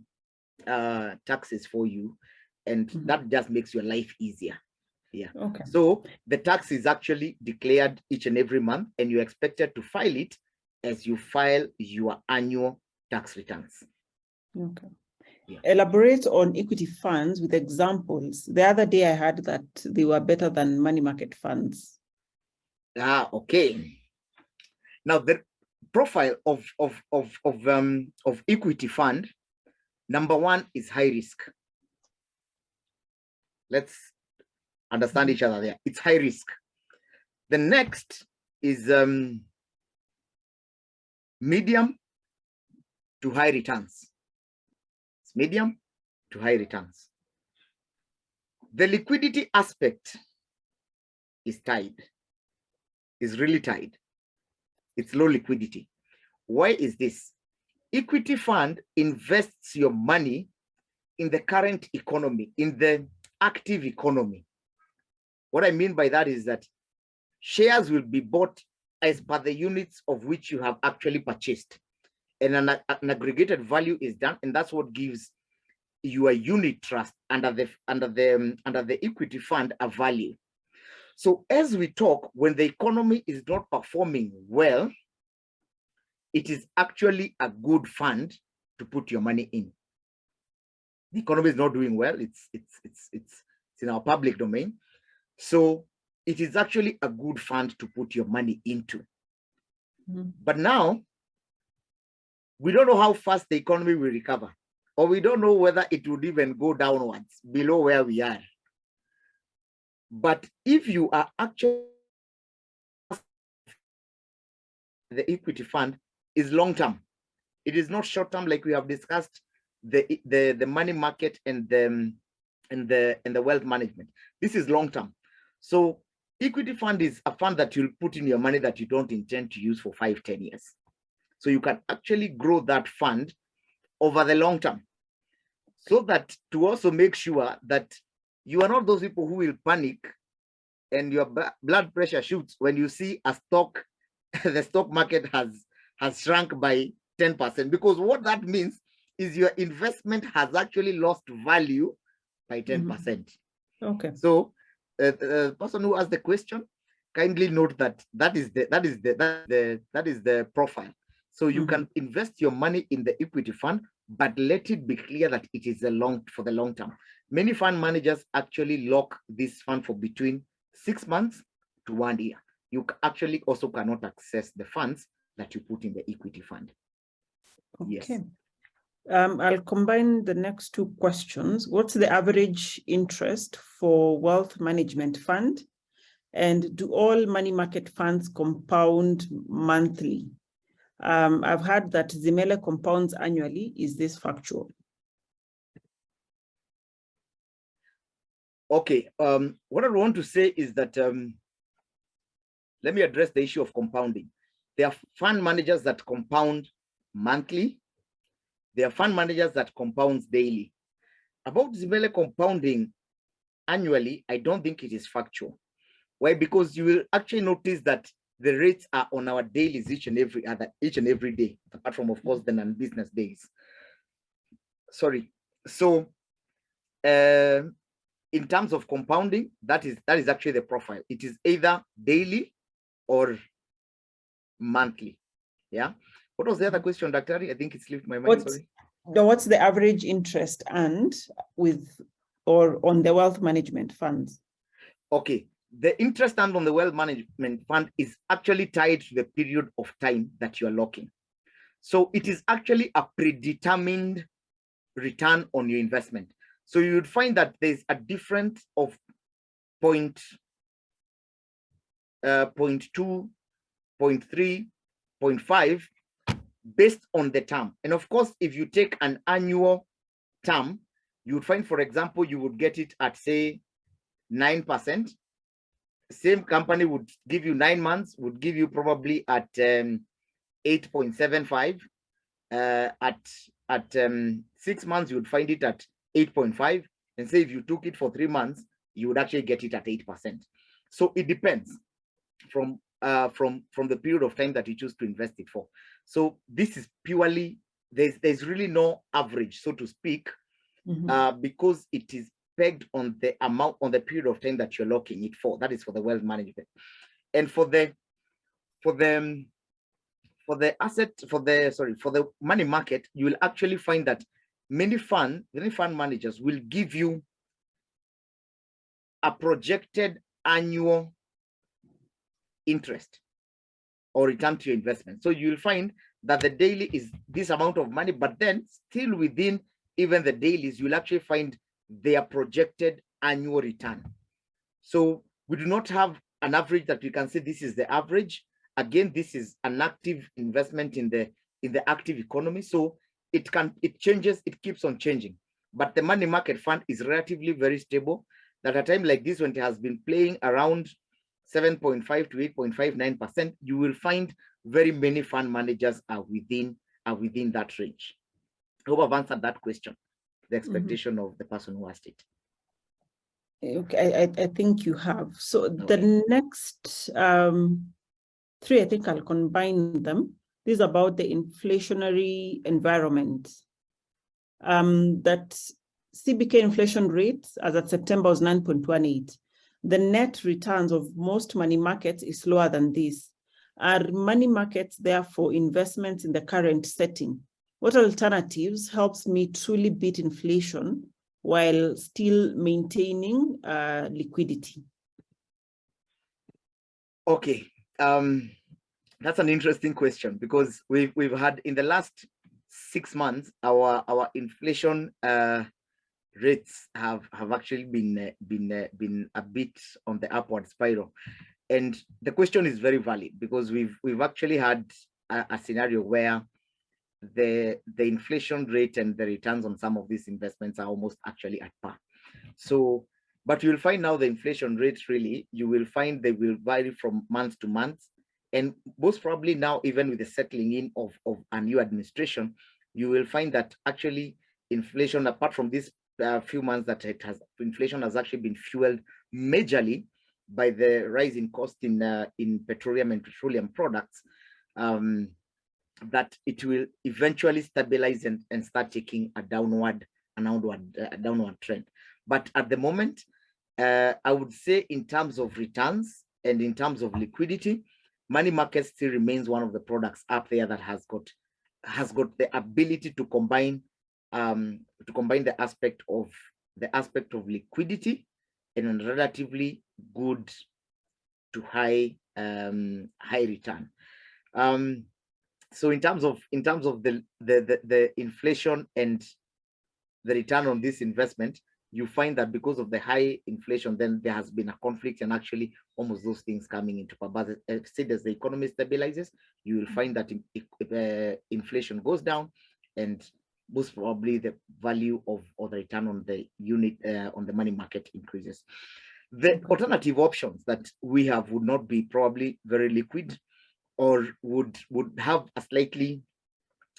taxes for you, and that just makes your life easier. Yeah. Okay. So the tax is actually declared each and every month, and you're expected to file it as you file your annual tax returns. Okay. Yeah. Elaborate on equity funds with examples. The other day I heard that they were better than money market funds. Okay. Now the profile of equity fund, number one is high risk. Let's understand each other there. It's high risk. The next is medium to high returns. It's medium to high returns. The liquidity aspect is tied, is really tied. It's low liquidity. Why is this? Equity fund invests your money in the current economy, in the active economy. What I mean by that is that shares will be bought as per the units of which you have actually purchased, and an aggregated value is done, and that's what gives your unit trust under the equity fund a value. So as we talk, when the economy is not performing well, it is actually a good fund to put your money in. The economy is not doing well. It's in our public domain. So it is actually a good fund to put your money into. But now, we don't know how fast the economy will recover, or we don't know whether it would even go downwards below where we are. But if you are actually, the equity fund is long-term. It is not short-term like we have discussed the money market and the wealth management. This is long-term. So equity fund is a fund that you'll put in your money that you don't intend to use for 5-10 years. So you can actually grow that fund over the long term, so that to also make sure that you are not those people who will panic and your blood pressure shoots when you see a stock, the stock market has shrunk by 10%, because what that means is your investment has actually lost value by 10%. Okay. So the person who asked the question, kindly note that that is the profile. So you can invest your money in the equity fund, but let it be clear that it is for the long term. Many fund managers actually lock this fund for between 6 months to 1 year. You actually also cannot access the funds that you put in the equity fund. Okay. Yes. I'll combine the next two questions. What's the average interest for wealth management fund? And do all money market funds compound monthly? I've heard that Zimele compounds annually. Is this factual? Okay. What I want to say is that let me address the issue of compounding. There are fund managers that compound monthly. There are fund managers that compounds daily. About Zimele compounding annually, I don't think it is factual. Why? Because you will actually notice that the rates are on our dailies each and every day, apart from, of course, the non-business days. Sorry. So in terms of compounding, that is actually the profile. It is either daily or monthly. Yeah. What was the other question, Dr. I think it slipped my mind. Sorry. What's the average interest earned on the wealth management funds? Okay. The interest earned on the wealth management fund is actually tied to the period of time that you are locking. So it is actually a predetermined return on your investment. So you would find that there's a difference of 0.2, 0.3, 0.5 based on the term. And of course, if you take an annual term, you would find, for example, you would get it at, say, 9%. Same company would give you 9 months, would give you probably at 8.75. At 6 months, you would find it at 8.5. And say if you took it for 3 months, you would actually get it at 8%. So it depends from the period of time that you choose to invest it for. So this is purely, there's really no average, so to speak, because it is pegged on the amount, on the period of time that you're locking it for. That is for the wealth management. And for the money market, you will actually find that many fund managers will give you a projected annual interest or return to your investment. So you'll find that the daily is this amount of money, but then still within even the dailies, you'll actually find their projected annual return. So we do not have an average that we can say this is the average. Again, this is an active investment in the active economy. So it changes, it keeps on changing. But the money market fund is relatively very stable. At a time like this, when it has been playing around 7.5 to 8.59%, you will find very many fund managers are within that range. I hope I've answered that question, the expectation of the person who asked it. Okay, I think you have. So the next three, I think I'll combine them. This is about the inflationary environment. That CBK inflation rate as at September was 9.18. The net returns of most money markets is lower than this. Are money markets therefore investments in the current setting? What alternatives helps me truly beat inflation while still maintaining liquidity? Okay, that's an interesting question, because we've had in the last 6 months our inflation rates have actually been a bit on the upward spiral, and the question is very valid, because we've actually had a scenario where the inflation rate and the returns on some of these investments are almost actually at par. So, but you'll find now the inflation rates, really, you will find they will vary from month to month, and most probably now, even with the settling in of a new administration, you will find that actually inflation, apart from this few months that inflation has actually been fueled majorly by the rise in cost in petroleum and petroleum products, that it will eventually stabilize and start taking a downward trend. But at the moment, I would say in terms of returns and in terms of liquidity, money market still remains one of the products up there that has got the ability to combine the aspect of liquidity and a relatively good to high return. So in terms of the inflation and the return on this investment, you find that because of the high inflation, then there has been a conflict, and actually almost those things coming into power. But as the economy stabilizes, you will find that if inflation goes down, and most probably the value of the return on the unit on the money market increases. The alternative options that we have would not be probably very liquid, or would have a slightly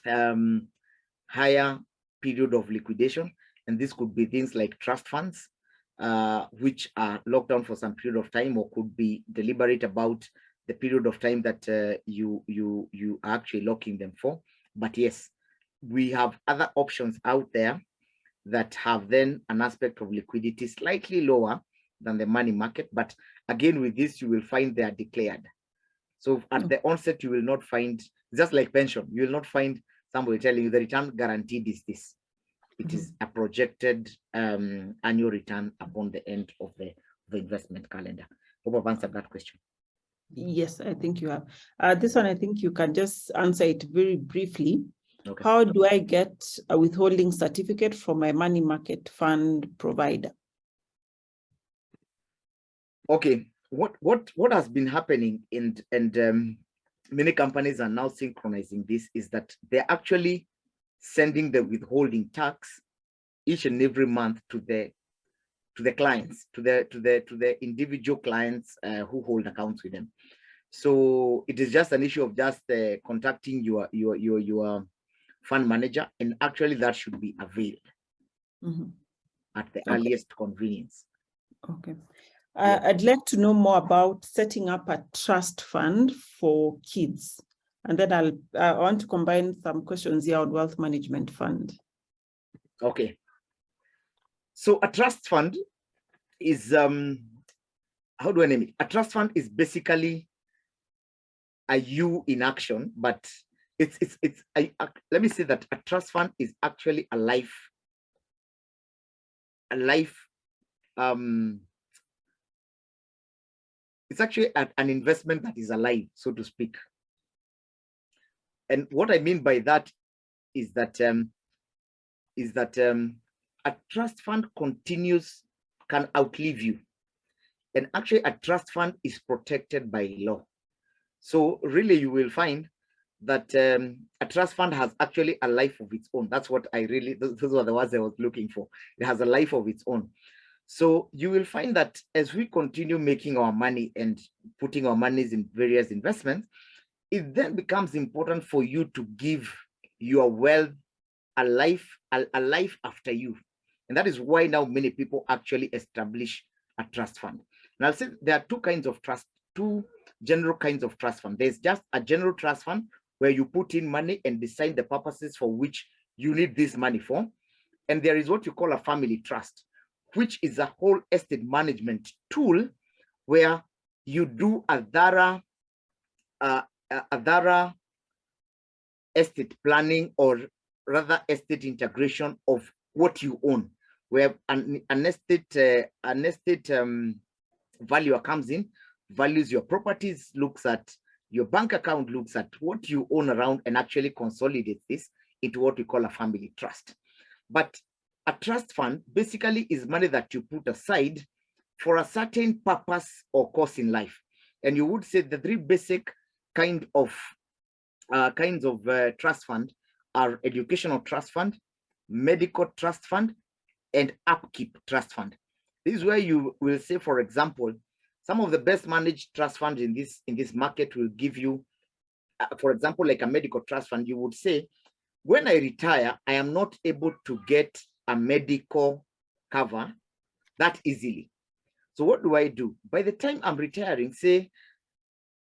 higher period of liquidation. And this could be things like trust funds, which are locked down for some period of time, or could be deliberate about the period of time that you are actually locking them for. But yes, we have other options out there that have then an aspect of liquidity slightly lower than the money market. But again, with this, you will find they are declared. So at the onset, you will not find, just like pension, you will not find somebody telling you the return guaranteed is this. It is a projected annual return upon the end of the investment calendar. Hope I've answered that question. Yes, I think you have. This one, I think you can just answer it very briefly. Okay. How do I get a withholding certificate from my money market fund provider? Okay, what has been happening, and many companies are now synchronizing this, is that they're actually sending the withholding tax each and every month to the clients, to the individual clients who hold accounts with them. So it is just an issue of just contacting your fund manager, and actually that should be availed at the earliest convenience. Okay. I'd like to know more about setting up a trust fund for kids. And then I want to combine some questions here on wealth management fund. Okay. So a trust fund is, how do I name it? A trust fund is basically a you in action, but let me say that a trust fund is actually a life, it's actually an investment that is alive, so to speak. And what I mean by that is that a trust fund can outlive you. And actually a trust fund is protected by law. So really you will find that a trust fund has actually a life of its own. That's what those were the words I was looking for. It has a life of its own. So you will find that as we continue making our money and putting our monies in various investments, it then becomes important for you to give your wealth a life after you. And that is why now many people actually establish a trust fund. And I'll say there are two general kinds of trust fund. There's just a general trust fund where you put in money and decide the purposes for which you need this money for. And there is what you call a family trust, which is a whole estate management tool where you do a thorough estate planning, or rather estate integration of what you own, where an estate valuer comes in, values your properties, looks at your bank account, looks at what you own around, and actually consolidates this into what we call a family trust. But a trust fund basically is money that you put aside for a certain purpose or cause in life. And you would say the three basic kinds of trust fund are educational trust fund, medical trust fund, and upkeep trust fund. This is where you will say, for example, some of the best managed trust funds in this market will give you, for example, like a medical trust fund. You would say, when I retire, I am not able to get a medical cover that easily. So what do I do? By the time I'm retiring, say,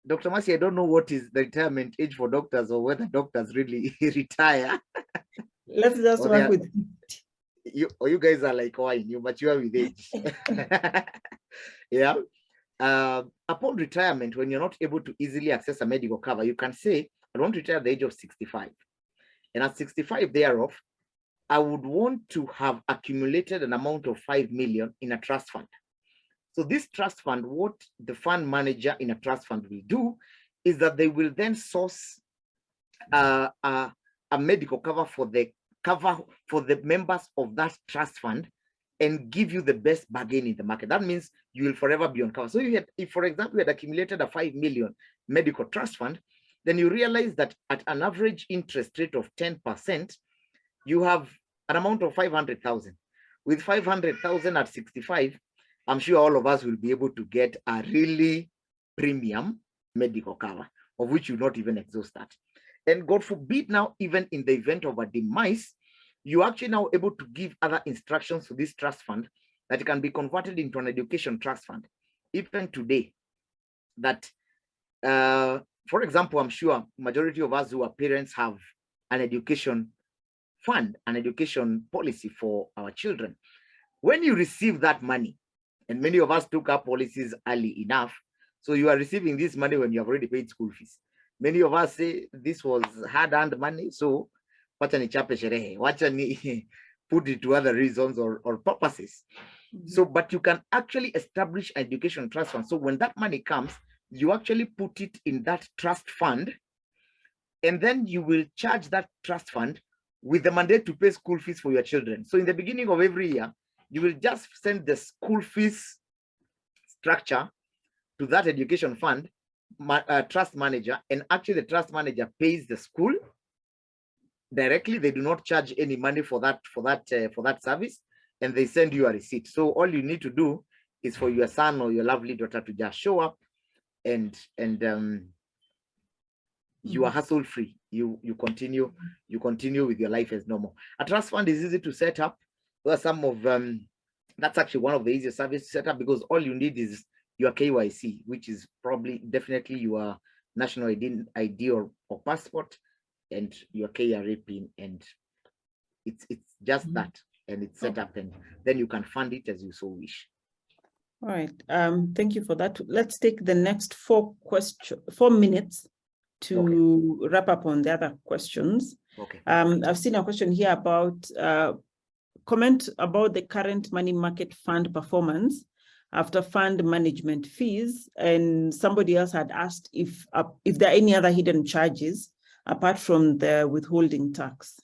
Dr. Masi, I don't know what is the retirement age for doctors, or whether doctors really retire. Let's just work with you guys are like wine, you mature with age. Yeah. Upon retirement, when you're not able to easily access a medical cover, you can say, I want to retire at the age of 65. And at 65 thereof, I would want to have accumulated an amount of 5 million in a trust fund. So this trust fund, what the fund manager in a trust fund will do is that they will then source a medical cover for the members of that trust fund and give you the best bargain in the market. That means you will forever be on cover. So if, for example, you had accumulated a 5 million medical trust fund, then you realize that at an average interest rate of 10%, you have an amount of 500,000. With 500,000 at 65, I'm sure all of us will be able to get a really premium medical cover, of which you not even exhaust that. And God forbid now, even in the event of a demise, you're actually now able to give other instructions to this trust fund that it can be converted into an education trust fund. Even today, that, for example, I'm sure majority of us who are parents have an education fund, an education policy for our children. When you receive that money, and many of us took up policies early enough, so you are receiving this money when you have already paid school fees. Many of us say this was hard-earned money, so wacha nichape sherehe, wacha ni put it to other reasons or purposes. So, but you can actually establish an education trust fund. So when that money comes, you actually put it in that trust fund, and then you will charge that trust fund with the mandate to pay school fees for your children. So in the beginning of every year, you will just send the school fees structure to that education fund trust manager, and actually the trust manager pays the school directly. They do not charge any money for that service, and they send you a receipt. So all you need to do is for your son or your lovely daughter to just show up, and you are hassle free. You continue with your life as normal. A trust fund is easy to set up. There are some of that's actually one of the easiest services to set up, because all you need is your KYC, which is definitely your national ID or passport, and your KRA PIN, and it's just that. and it's set up, and then you can fund it as you so wish. All right. Thank you for that. Let's take the next 4 minutes to wrap up on the other questions. Okay. I've seen a question here about comment about the current money market fund performance after fund management fees, and somebody else had asked if there are any other hidden charges apart from the withholding tax.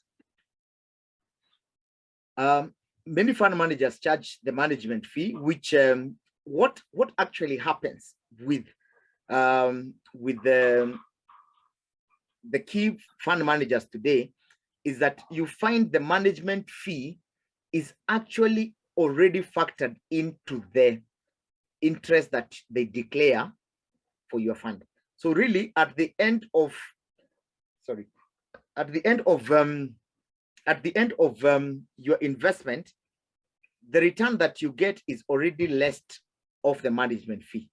Many fund managers charge the management fee, which what actually happens with the key fund managers today is that you find the management fee is actually already factored into the interest that they declare for your fund. So really at the end of your investment, the return that you get is already less of the management fee.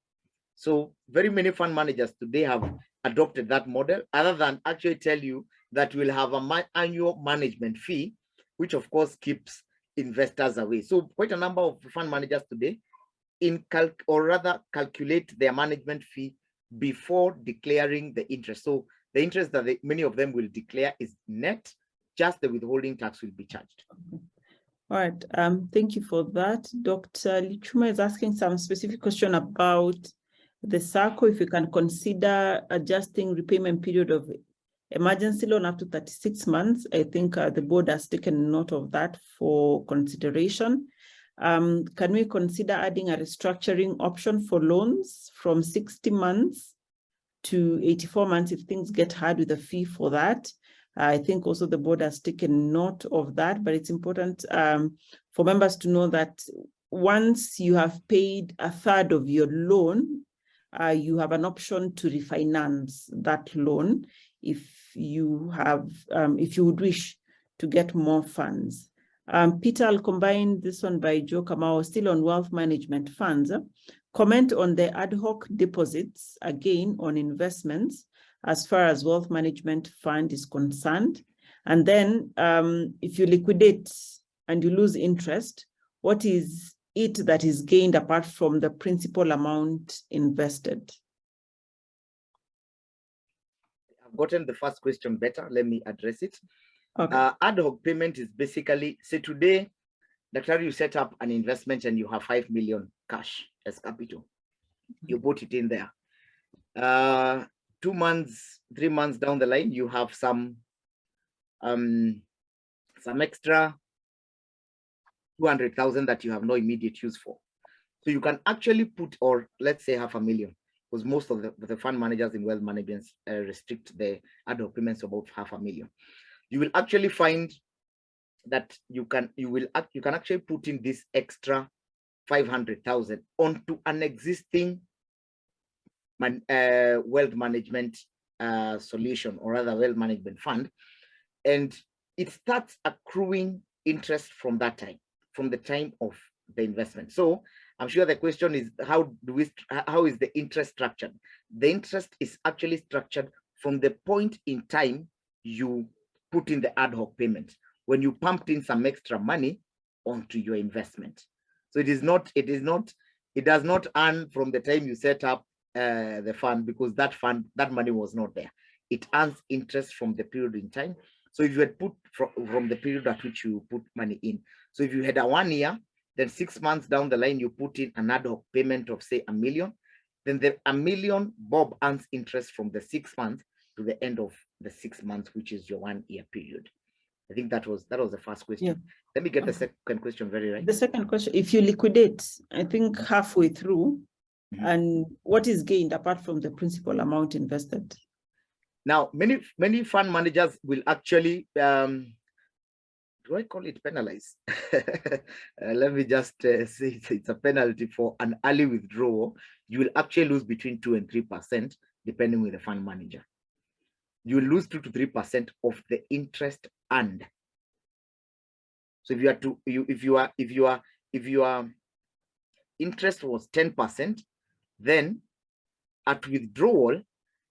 So very many fund managers today have adopted that model, other than actually tell you that we'll have an annual management fee, which of course keeps investors away. So quite a number of fund managers today calculate their management fee before declaring the interest. So the interest that many of them will declare is net, just the withholding tax will be charged. All right, thank you for that. Dr. Lichuma is asking some specific question about the SACCO, if you can consider adjusting repayment period of emergency loan up to 36 months. I think the board has taken note of that for consideration. Can we consider adding a restructuring option for loans from 60 months to 84 months if things get hard with a fee for that? I think also the board has taken note of that, but it's important for members to know that once you have paid a third of your loan, you have an option to refinance that loan if you would wish to get more funds. Peter, I'll combine this one by Joe Kamau, still on wealth management funds. Comment on the ad hoc deposits, again on investments, as far as wealth management fund is concerned. And then if you liquidate and you lose interest, what is it that is gained apart from the principal amount invested? I've gotten the first question better. Let me address it. Okay. Ad hoc payment is basically, say today, Dr. you set up an investment and you have 5 million cash as capital. You put it in there. 2 months, 3 months down the line, you have some extra 200,000 that you have no immediate use for. So you can actually put, or let's say 500,000, because most of the fund managers in wealth management restrict the ad hoc payments to about 500,000. You will actually find that you can actually put in this extra 500,000 onto an existing wealth management solution, or rather wealth management fund, and it starts accruing interest from that time, from the time of the investment. So I'm sure the question is, how is the interest structured? The interest is actually structured from the point in time you put in the ad hoc payment, when you pumped in some extra money onto your investment. So it does not earn from the time you set up the fund, because that money was not there. It earns interest from the period in time. So if you had put from the period at which you put money in. So if you had a 1 year, then 6 months down the line, you put in an ad hoc payment of say 1 million, then the 1 million Bob earns interest from the 6 months to the end of the 6 months, which is your 1 year period. I think that was the first question. Yeah. Let me get the second question very right. The second question, if you liquidate, I think halfway through, and what is gained apart from the principal amount invested? Now, many fund managers will actually, do I call it penalize? Let me just say it's a penalty for an early withdrawal. You will actually lose between 2 and 3%, depending with the fund manager. You will lose 2 to 3% of the interest earned. So if your interest was 10%, then at withdrawal,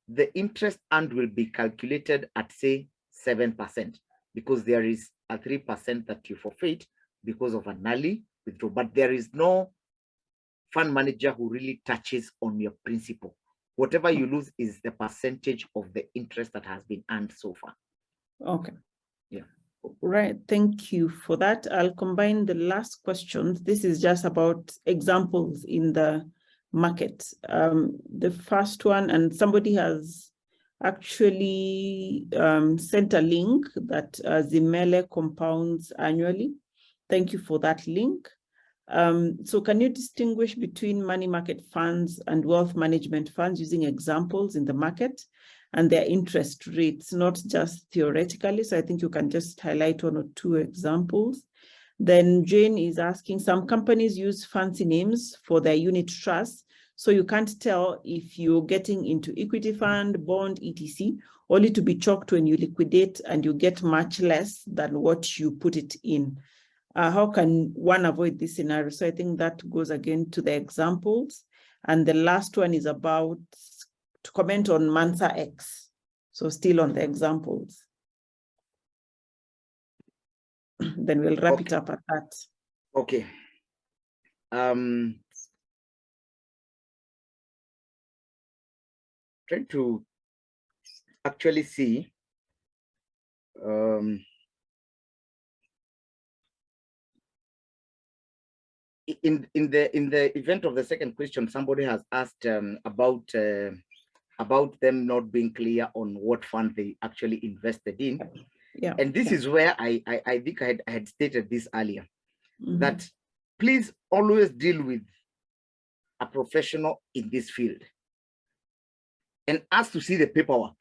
the interest earned will be calculated at say 7%, because there is a 3% that you forfeit because of an early withdrawal, but there is no fund manager who really touches on your principal. Whatever you lose is the percentage of the interest that has been earned so far. Okay. Yeah. Right. Thank you for that. I'll combine the last questions. This is just about examples in the market. The first one, and somebody has actually sent a link that Zimele compounds annually. Thank you for that link. So can you distinguish between money market funds and wealth management funds using examples in the market and their interest rates, not just theoretically? So I think you can just highlight one or two examples. Then Jane is asking, some companies use fancy names for their unit trusts, so you can't tell if you're getting into equity fund, bond, etc., only to be chalked when you liquidate and you get much less than what you put it in. How can one avoid this scenario? So I think that goes again to the examples. And the last one is about to comment on Mansa X. So still on the examples. Then we'll wrap it up at that. Okay. Trying to actually see in the event of the second question, somebody has asked about them not being clear on what fund they actually invested in. Yeah. And this is where I think I had stated this earlier, that please always deal with a professional in this field and ask to see the paperwork.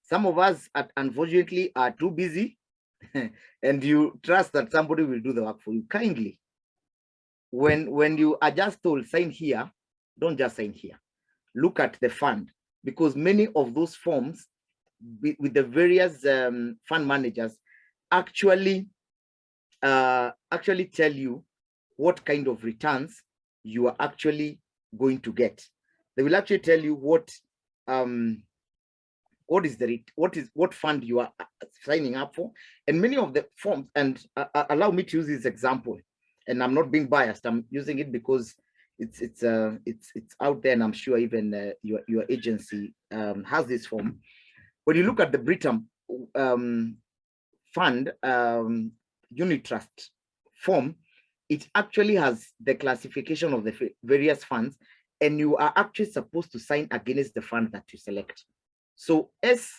Some of us, unfortunately, are too busy and you trust that somebody will do the work for you. Kindly, when you are just told sign here, don't just sign here. Look at the fund, because many of those forms with the various fund managers actually tell you what kind of returns you are actually going to get. They will actually tell you what fund you are signing up for, and many of the forms. And allow me to use this example, and I'm not being biased. I'm using it because it's out there, and I'm sure even your agency has this form. When you look at the Britam fund unit trust form, it actually has the classification of the various funds, and you are actually supposed to sign against the fund that you select. So as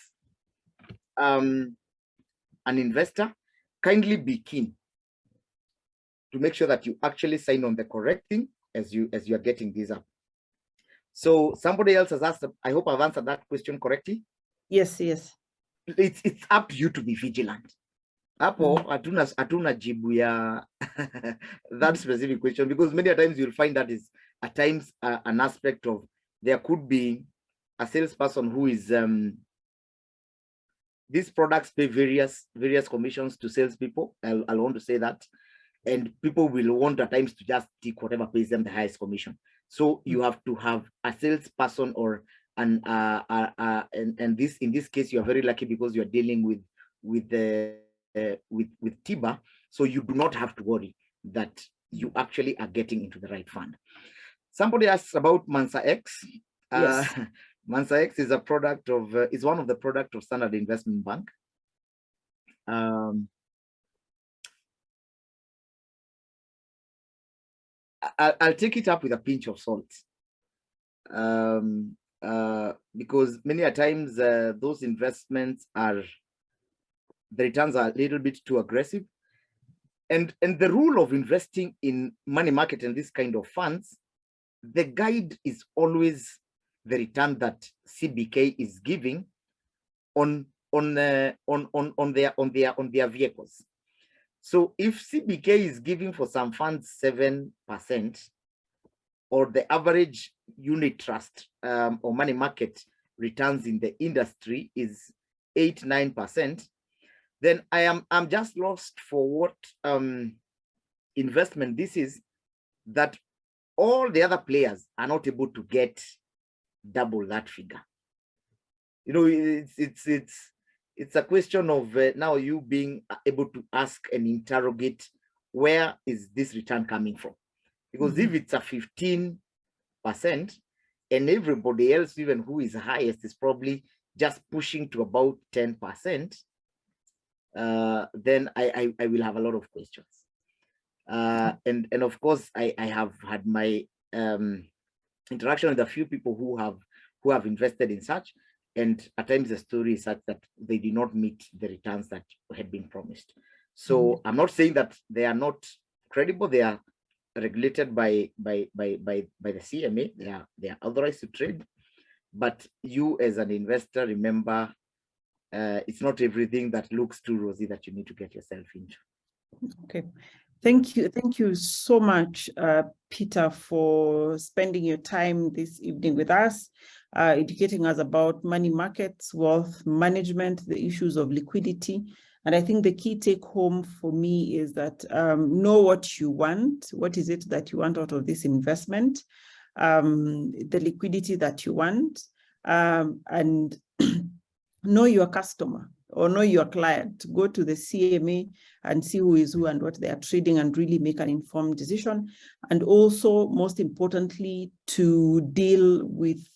an investor, kindly be keen to make sure that you actually sign on the correct thing as you are getting these up. So somebody else has asked, I hope I've answered that question correctly. Yes. It's up to you to be vigilant. Hapo hatuna jibu ya that specific question, because many times you'll find that is at times an aspect of, there could be a salesperson who is these products pay various commissions to salespeople. I'll want to say that, and people will want at times to just take whatever pays them the highest commission. So you have to have a salesperson or and this, in this case, you are very lucky because you're dealing with TIBA, so you do not have to worry that you actually are getting into the right fund. Somebody asks about Mansa X. Yes. Mansa X is a product of is one of the product of Standard Investment Bank. I'll take it up with a pinch of salt, because many a times those investments are, the returns are a little bit too aggressive, and the rule of investing in money market and this kind of funds, the guide is always the return that CBK is giving on their vehicles. So if CBK is giving for some funds 7%, or the average unit trust or money market returns in the industry is 8-9%, then I'm just lost for what investment this is, that all the other players are not able to get double that figure. You know, it's a question of now you being able to ask and interrogate where is this return coming from? Because if it's a 15% and everybody else, even who is highest, is probably just pushing to about 10%, then I will have a lot of questions. And of course, I have had my interaction with a few people who have invested in such, and at times the story is such that they did not meet the returns that had been promised. So I'm not saying that they are not credible. They are regulated by the CMA. They are authorized to trade. But you as an investor, remember, it's not everything that looks too rosy that you need to get yourself into. Okay. Thank you so much, Peter, for spending your time this evening with us, educating us about money markets, wealth management, the issues of liquidity. And I think the key take home for me is that know what you want. What is it that you want out of this investment? The liquidity that you want, and know your customer or know your client. Go to the CMA and see who is who and what they are trading and really make an informed decision. And also, most importantly, to deal with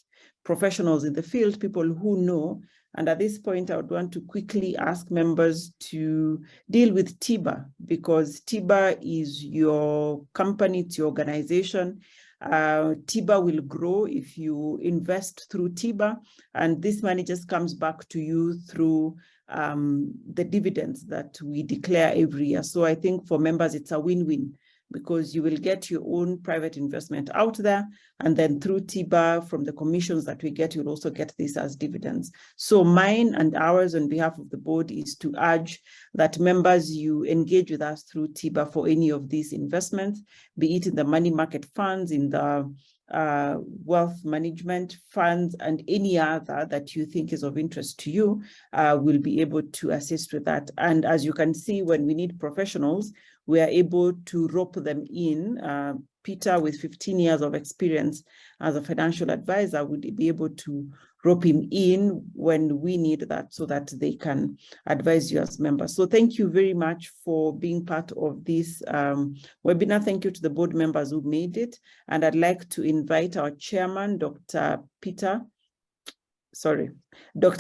professionals in the field, people who know. And at this point, I would want to quickly ask members to deal with TIBA, because TIBA is your company, it's your organization. TIBA will grow if you invest through TIBA, and this money just comes back to you through the dividends that we declare every year. So I think for members, it's a win-win, because you will get your own private investment out there, and then through TIBA, from the commissions that we get, you'll also get this as dividends. So mine and ours on behalf of the board is to urge that members, you engage with us through TIBA for any of these investments, be it in the money market funds, in the wealth management funds, and any other that you think is of interest to you. Will be able to assist with that. And as you can see, when we need professionals, we are able to rope them in. Peter, with 15 years of experience as a financial advisor, would be able to rope him in when we need that, so that they can advise you as members. So thank you very much for being part of this webinar. Thank you to the board members who made it. And I'd like to invite our chairman, Dr.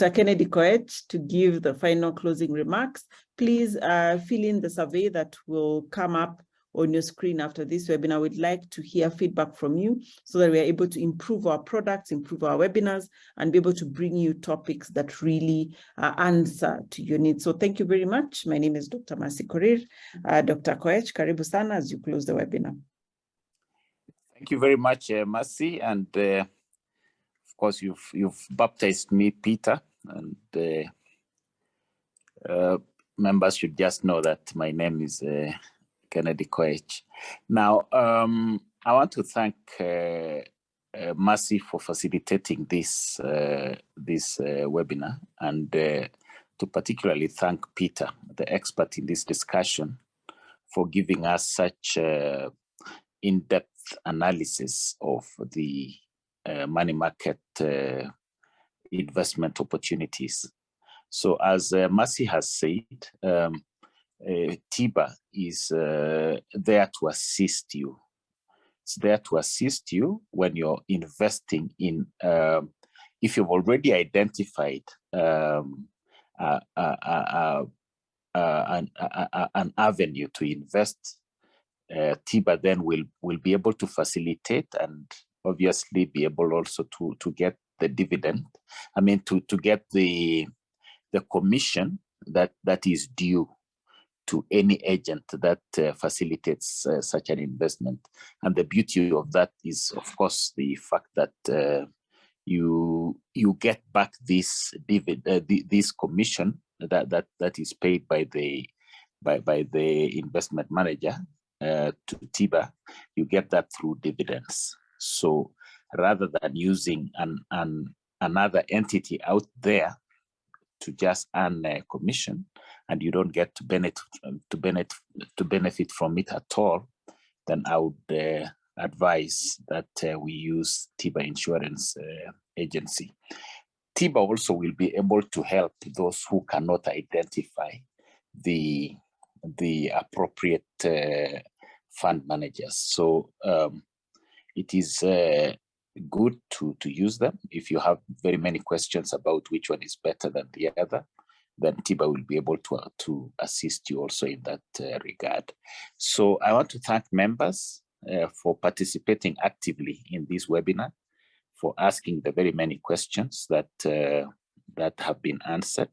Kennedy Koech, to give the final closing remarks. Please fill in the survey that will come up on your screen after this webinar. We'd like to hear feedback from you so that we are able to improve our products, improve our webinars, and be able to bring you topics that really answer to your needs. So thank you very much. My name is Dr. Mercy Korir. Dr. Koech, karibu sana as you close the webinar. Thank you very much, Mercy. And of course, you've baptized me Peter, and members should just know that my name is Kennedy Koech. Now, I want to thank Mercy for facilitating this webinar, and to particularly thank Peter, the expert in this discussion, for giving us such in-depth analysis of the money market investment opportunities. So as Mercy has said, TIBA is there to assist you. It's there to assist you when you're investing in, if you've already identified an avenue to invest, TIBA then will be able to facilitate and obviously be able also to get the dividend. I mean, to get the commission that is due to any agent that facilitates such an investment. And the beauty of that is, of course, the fact that you get back this this commission that is paid by the investment manager to TIBA. You get that through dividends. So rather than using another entity out there to just earn a commission, and you don't get to benefit from it at all, then I would advise that we use TIBA Insurance Agency. TIBA also will be able to help those who cannot identify the the appropriate fund managers. So it is good to use them. If you have very many questions about which one is better than the other, then Tiba will be able to assist you also in that regard. So I want to thank members for participating actively in this webinar, for asking the very many questions that have been answered.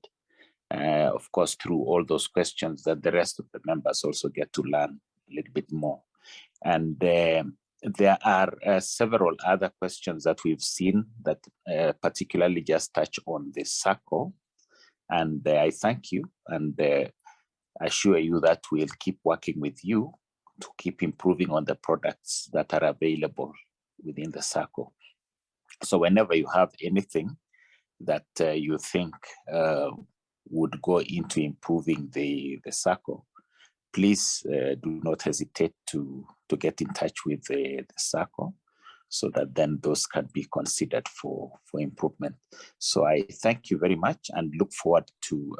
Of course, through all those questions that the rest of the members also get to learn a little bit more. And there are several other questions that we've seen that particularly just touch on the circle. And I thank you and assure you that we'll keep working with you to keep improving on the products that are available within the circle. So whenever you have anything that you think would go into improving the circle, please do not hesitate to get in touch with the circle, so that then those can be considered for improvement. So I thank you very much and look forward to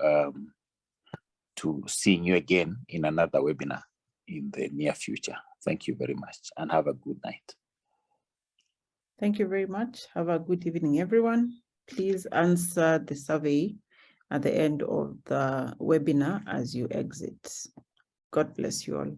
seeing you again in another webinar in the near future. Thank you very much and have a good night. Thank you very much. Have a good evening, everyone. Please answer the survey at the end of the webinar as you exit. God bless you all.